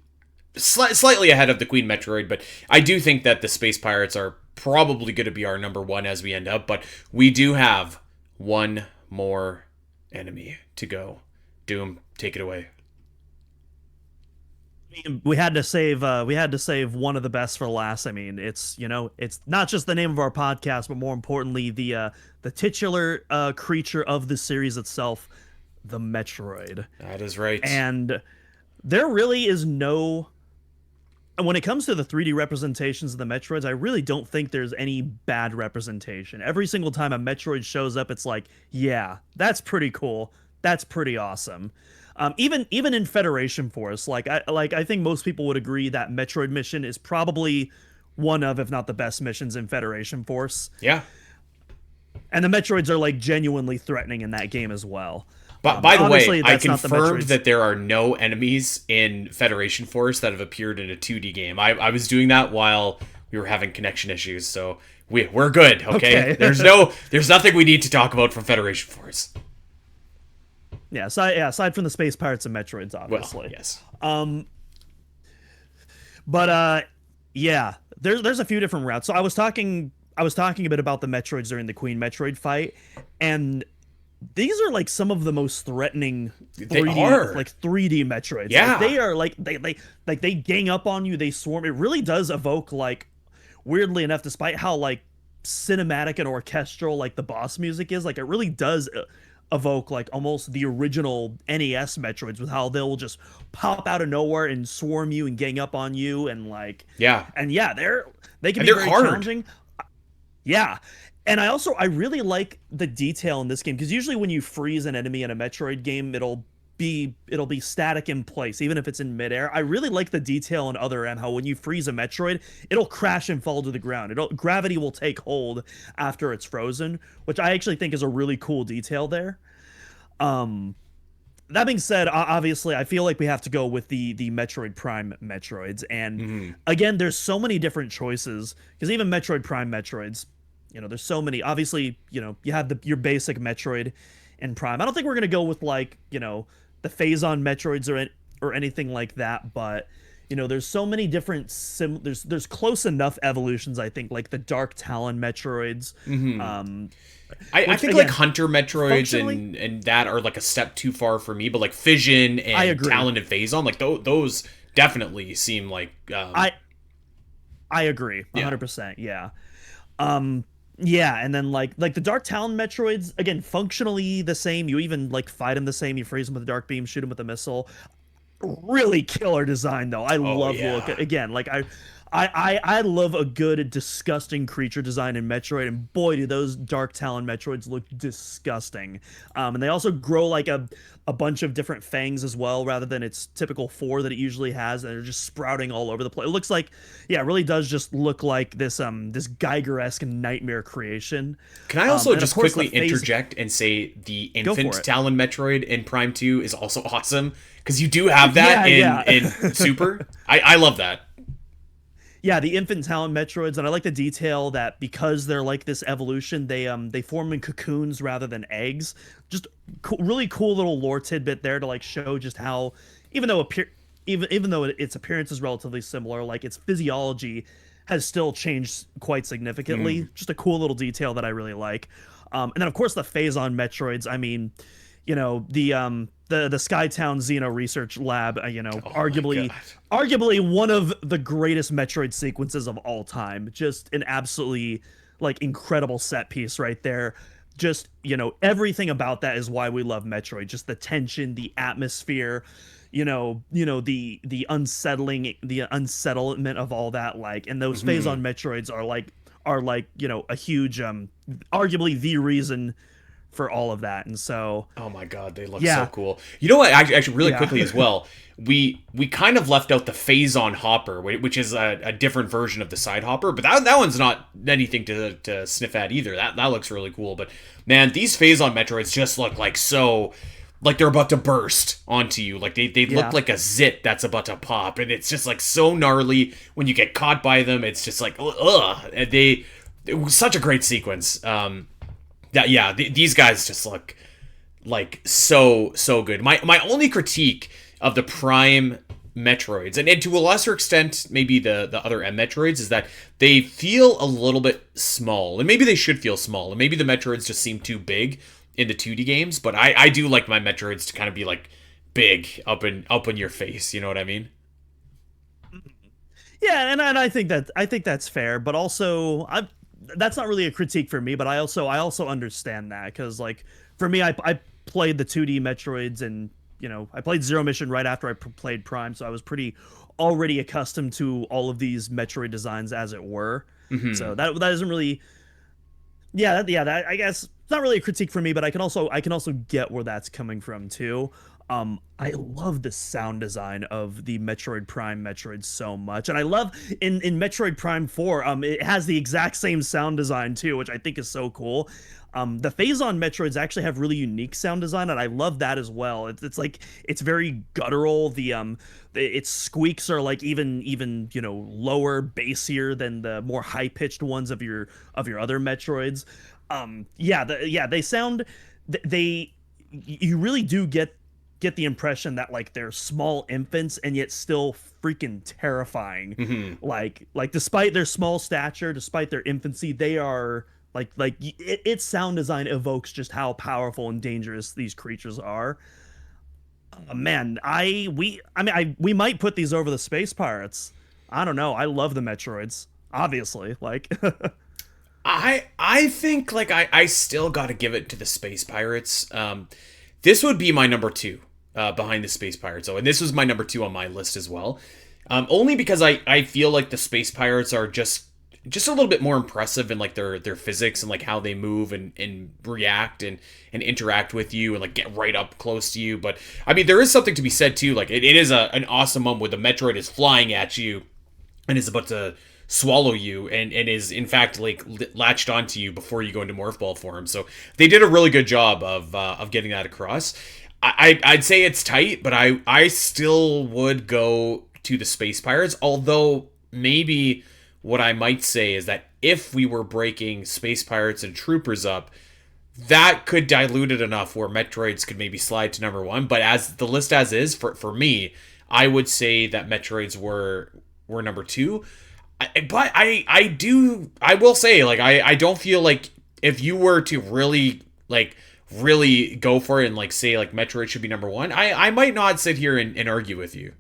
slightly ahead of the Queen Metroid, but I do think that the Space Pirates are probably going to be our #1 as we end up, but we do have one more enemy to go. Doom, take it away. We had to save one of the best for last. I mean, it's not just the name of our podcast, but more importantly, the titular creature of the series itself, the Metroid. That is right. And there really is when it comes to the 3D representations of the Metroids, I really don't think there's any bad representation. Every single time a Metroid shows up, it's like, yeah, that's pretty cool. That's pretty awesome. Even in Federation Force, I think most people would agree that Metroid mission is probably one of, if not the best missions in Federation Force. Yeah. And the Metroids are like genuinely threatening in that game as well. But by the way, I confirmed that there are no enemies in Federation Force that have appeared in a 2D game. I was doing that while we were having connection issues, so we're good. Okay. There's nothing we need to talk about from Federation Force. Yeah, aside from the Space Pirates and Metroids, obviously. Well, yes. But yeah, there's a few different routes. So I was talking a bit about the Metroids during the Queen Metroid fight, and these are like some of the most threatening 3D Metroids. Yeah. Like, they are they gang up on you, they swarm. It really does evoke, like, weirdly enough, despite how like cinematic and orchestral like the boss music is, like it really does evoke like almost the original NES Metroids, with how they'll just pop out of nowhere and swarm you and gang up on you, and like they can be very challenging. Yeah. And I really like the detail in this game, because usually when you freeze an enemy in a Metroid game, it'll be static in place, even if it's in midair. I really like the detail in Other M, how when you freeze a Metroid, it'll crash and fall to the ground. Gravity will take hold after it's frozen, which I actually think is a really cool detail there. That being said, obviously, I feel like we have to go with the Metroid Prime Metroids. And again, there's so many different choices, because even Metroid Prime Metroids, there's so many. Obviously, you have your basic Metroid in Prime. I don't think we're going to go with like, the Phazon Metroids or anything like that, but there's so many different there's close enough evolutions, I think, like the Dark Talon Metroids. I think, again, like Hunter Metroids and that are like a step too far for me, but like Fission and Talon and Phazon, like those definitely seem like I agree 100%. Yeah. Yeah, and then like the Dark Talon Metroids, again, functionally the same. You even like fight them the same. You freeze them with a dark beam, shoot them with a missile. Really killer design though. I Oh love the look. yeah. Again, like I love a good disgusting creature design in Metroid, and boy do those Dark Talon Metroids look disgusting. And they also grow like a bunch of different fangs as well, rather than its typical four that it usually has, and they're just sprouting all over the place. It looks like, yeah, it really does just look like this Geiger-esque nightmare creation. Can I also And of just course quickly the phase- interject and say the Go for infant it. Talon Metroid in Prime 2 is also awesome? Because you do have that Yeah, in, yeah. in Super. I love that. Yeah, the infant talon Metroids, and I like the detail that because they're like this evolution, they form in cocoons rather than eggs. Just really cool little lore tidbit there to like show just how, even though even though its appearance is relatively similar, like its physiology has still changed quite significantly. Just a cool little detail that I really like. And then of course the Phazon Metroids. I mean, the Skytown Xeno Research Lab, Oh my God. arguably one of the greatest Metroid sequences of all time. Just an absolutely like incredible set piece right there. Just, everything about that is why we love Metroid. Just the tension, the atmosphere, the unsettlement of all that, like, and those Phazon Metroids are like, a huge arguably the reason for all of that. And so Oh my God, they look yeah. so cool. You know what? Actually, really Yeah. quickly as well, we kind of left out the Phazon Hopper, which is a different version of the side hopper, but that one's not anything to sniff at either. That looks really cool. But man, these Phazon Metroids just look like they're about to burst onto you. Like they Yeah. look like a zit that's about to pop, and it's just like so gnarly when you get caught by them. It's just like ugh. And it was such a great sequence. These guys just look like so good. My only critique of the Prime Metroids, and to a lesser extent maybe the other M Metroids, is that they feel a little bit small, and maybe they should feel small, and maybe the Metroids just seem too big in the 2D games. But I do like my Metroids to kind of be like big up in your face. You know what I mean? Yeah, and I think that's fair, but also that's not really a critique for me, but I also understand that, because like for me, I played the 2D Metroids, and I played Zero Mission right after I played Prime, so I was pretty already accustomed to all of these Metroid designs, as it were. So that isn't really, that I guess it's not really a critique for me, but I can also get where that's coming from too. I love the sound design of the Metroid Prime Metroid so much, and I love in Metroid Prime 4, it has the exact same sound design too, which I think is so cool. The Phazon Metroids actually have really unique sound design, and I love that as well. It's like it's very guttural. Its squeaks are like even lower, bassier than the more high pitched ones of your other Metroids. They sound, they you really do get the impression that like they're small infants, and yet still freaking terrifying. Like despite their small stature, despite their infancy, they are its sound design evokes just how powerful and dangerous these creatures are. Man, we might put these over the Space Pirates. I don't know. I love the Metroids, obviously. Like I think like I still got to give it to the Space Pirates. This would be my number two behind the Space Pirates. Oh, and this was my number two on my list as well. Only because I feel like the Space Pirates are just a little bit more impressive in like their physics and like how they move and react and interact with you and like get right up close to you. But I mean, there is something to be said too. Like it is an awesome moment where the Metroid is flying at you and is about to swallow you and is in fact like latched onto you before you go into morph ball form. So they did a really good job of getting that across. I'd say it's tight, but I still would go to the Space Pirates, although maybe what I might say is that if we were breaking Space Pirates and Troopers up, that could dilute it enough where Metroids could maybe slide to number one. But as the list as is, for me, I would say that Metroids were number two. But I will say, like, I don't feel like if you were to really go for it and like say like Metroid should be number one, I might not sit here and argue with you.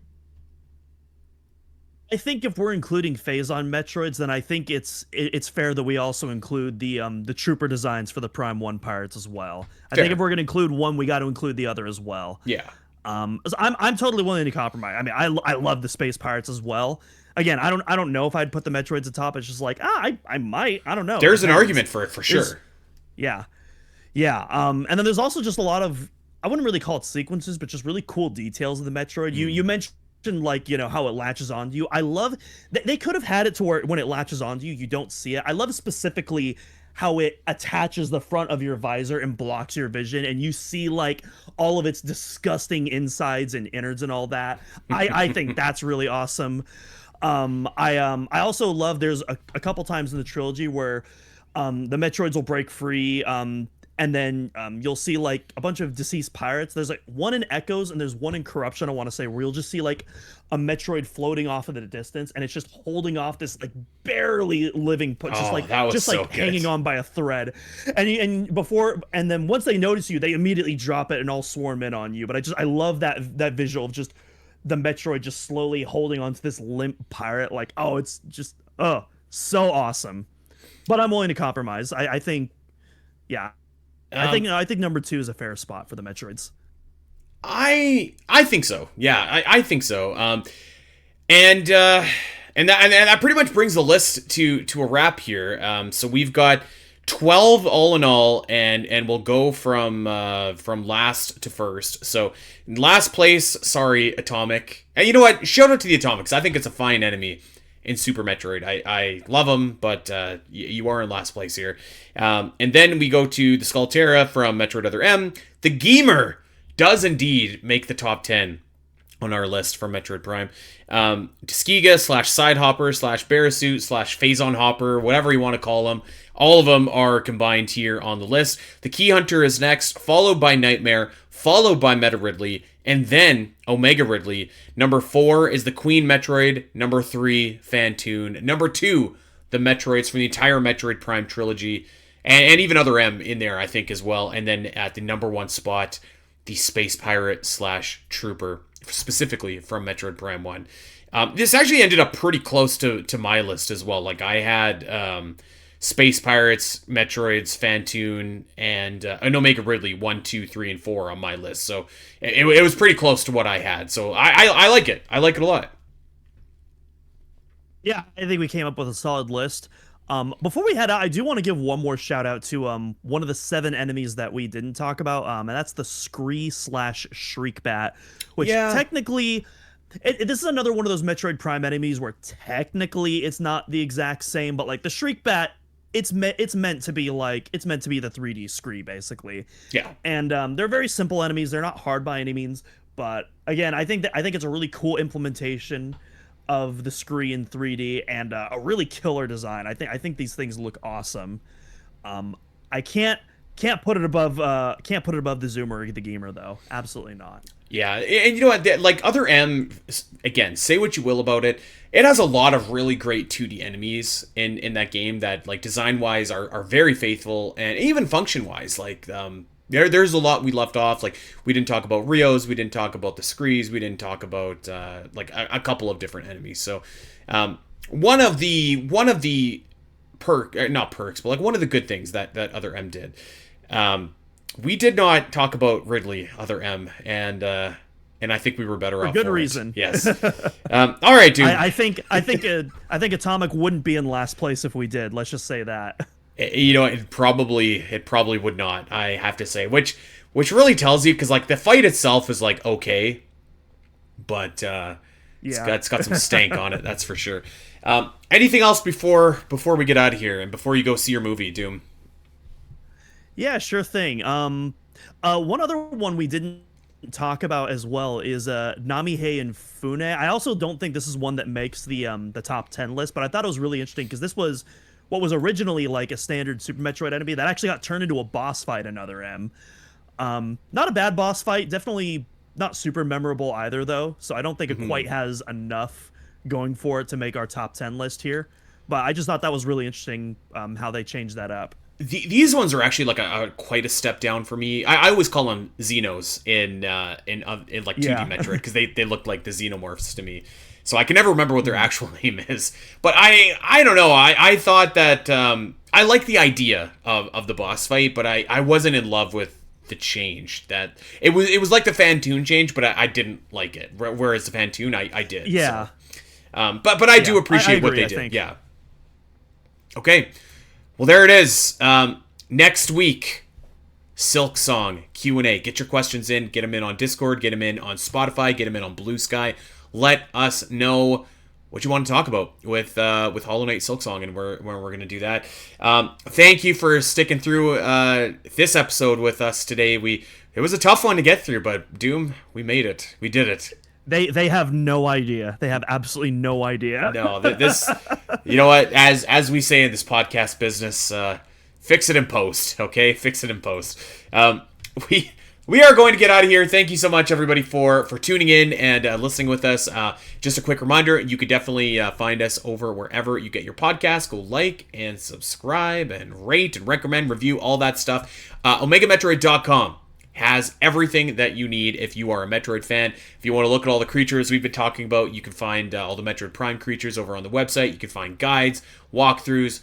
I think if we're including Phazon Metroids, then I think it's fair that we also include the trooper designs for the Prime 1 pirates as well. I think Fair. if we're gonna include one, we got to include the other as well. Yeah. So I'm totally willing to compromise. I mean, I love the space pirates as well. Again, I don't know if I'd put the Metroids atop. It's just like I might. I don't know. There's an Depends. argument for it for sure. Yeah, yeah. And then there's also just a lot of, I wouldn't really call it sequences, but just really cool details of the Metroid. You mentioned, like, you know, how it latches onto you. I love they could have had it to where when it latches onto you, you don't see it. I love specifically how it attaches the front of your visor and blocks your vision, and you see like all of its disgusting insides and innards and all that. I think that's really awesome. I also love, there's a couple times in the trilogy where the Metroids will break free, and then you'll see like a bunch of deceased pirates. There's like one in Echoes and there's one in Corruption, I want to say, where you'll just see like a Metroid floating off in the distance, and it's just holding off this like barely living, just like hanging on by a thread. And then once they notice you, they immediately drop it and all swarm in on you. But I love that visual of just the Metroid just slowly holding onto this limp pirate. Like, oh, it's just so awesome. But I'm willing to compromise. I think, yeah. I think number 2 is a fair spot for the Metroids. I think so. Yeah, I think so. And that pretty much brings the list to a wrap here. So we've got 12 all in all, and we'll go from last to first. So in last place, sorry, Atomic. And you know what? Shout out to the Atomics. I think it's a fine enemy in Super Metroid. I love them, but you are in last place here. And then we go to the Skullterra from Metroid Other M. The Geemer does indeed make the top 10 on our list for Metroid Prime. Tuskegee / Sidehopper / Barasuit / Phazon Hopper, whatever you want to call them. All of them are combined here on the list. The Keyhunter is next, followed by Nightmare, followed by Meta Ridley, and then Omega Ridley. Number 4 is the Queen Metroid. Number 3, Phantoon. Number 2, the Metroids from the entire Metroid Prime trilogy. And even Other M in there, I think, as well. And then at the number 1 spot, the Space Pirate / Trooper, specifically from Metroid Prime 1. This actually ended up pretty close to my list as well. Like, I had Space Pirates, Metroids, Phantoon, and an Omega Ridley 1, 2, 3, and 4 on my list. So it was pretty close to what I had. So I like it. I like it a lot. Yeah, I think we came up with a solid list. Before we head out, I do want to give one more shout out to one of the 7 enemies that we didn't talk about, and that's the Scree / Shriekbat, which technically, this is another one of those Metroid Prime enemies where technically it's not the exact same, but like the Shriekbat, it's meant to be the 3D Scree, basically. Yeah. And they're very simple enemies. They're not hard by any means, but again, I think it's a really cool implementation of the Scree in 3D, and a really killer design. I think these things look awesome. I can't put it above the Zoomer or the Geemer, though. Absolutely not. Yeah, and you know what? Like, Other M, again, say what you will about it, it has a lot of really great 2D enemies in that game that, like, design-wise are very faithful, and even function-wise, like, there's a lot we left off. Like, we didn't talk about Rios, we didn't talk about the Screes, we didn't talk about like a couple of different enemies. So one of the not perks, but like one of the good things that Other M did, we did not talk about Ridley Other M, and I think we were better off for good for reason. It. Yes. All right, dude. I think Atomic wouldn't be in last place if we did. Let's just say that. You know, it probably would not, I have to say, which really tells you, because like the fight itself is like okay, but it's got some stank on it, that's for sure. Anything else before we get out of here and before you go see your movie, Doom? Yeah, sure thing. One other one we didn't talk about as well is Namihei and Fune. I also don't think this is one that makes the top 10 list, but I thought it was really interesting because this was what was originally like a standard Super Metroid enemy that actually got turned into a boss fight in Other M. Not a bad boss fight, definitely not super memorable either, though, so I don't think it quite has enough going for it to make our top 10 list here. But I just thought that was really interesting, how they changed that up. these ones are actually like a quite a step down for me. I always call them Xenos in like 2D Metroid, because they look like the Xenomorphs to me. So I can never remember what their actual name is. But I don't know. I thought that I like the idea of the boss fight, but I wasn't in love with the change. That it was like the Fantoon change, but I didn't like it. Whereas the Fantoon I did. Yeah. So. But I do appreciate what they did. think. Yeah. Okay. Well, there it is. Next week, Silk Song Q&A. Get your questions in. Get them in on Discord. Get them in on Spotify. Get them in on Blue Sky. Let us know what you want to talk about with Hollow Knight Silk Song, and where we're going to do that. Thank you for sticking through this episode with us today. It was a tough one to get through, but Doom, we made it. We did it. They have no idea. They have absolutely no idea. No, this, you know what? As we say in this podcast business, fix it in post. Okay, fix it in post. We are going to get out of here. Thank you so much, everybody, for tuning in and listening with us. Just a quick reminder, you could definitely find us over wherever you get your podcast. Go like and subscribe and rate and recommend, review, all that stuff. OmegaMetroid.com has everything that you need if you are a Metroid fan. If you want to look at all the creatures we've been talking about, you can find all the Metroid Prime creatures over on the website. You can find guides, walkthroughs,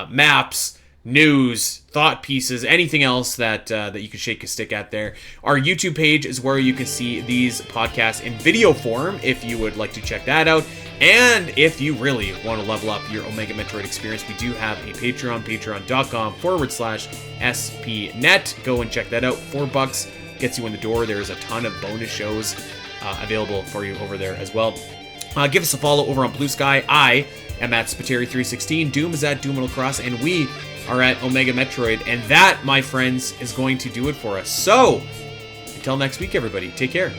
maps, news, thought pieces, anything else that you can shake a stick at there. Our YouTube page is where you can see these podcasts in video form if you would like to check that out. And if you really want to level up your Omega Metroid experience, we do have a Patreon, patreon.com/SPNet. Go and check that out. $4 gets you in the door. There's a ton of bonus shows available for you over there as well. Give us a follow over on Blue Sky. I am at Spiteri316. Doom is at Doom_Cross, and we are at Omega Metroid. And that, my friends, is going to do it for us. So, until next week, everybody, take care.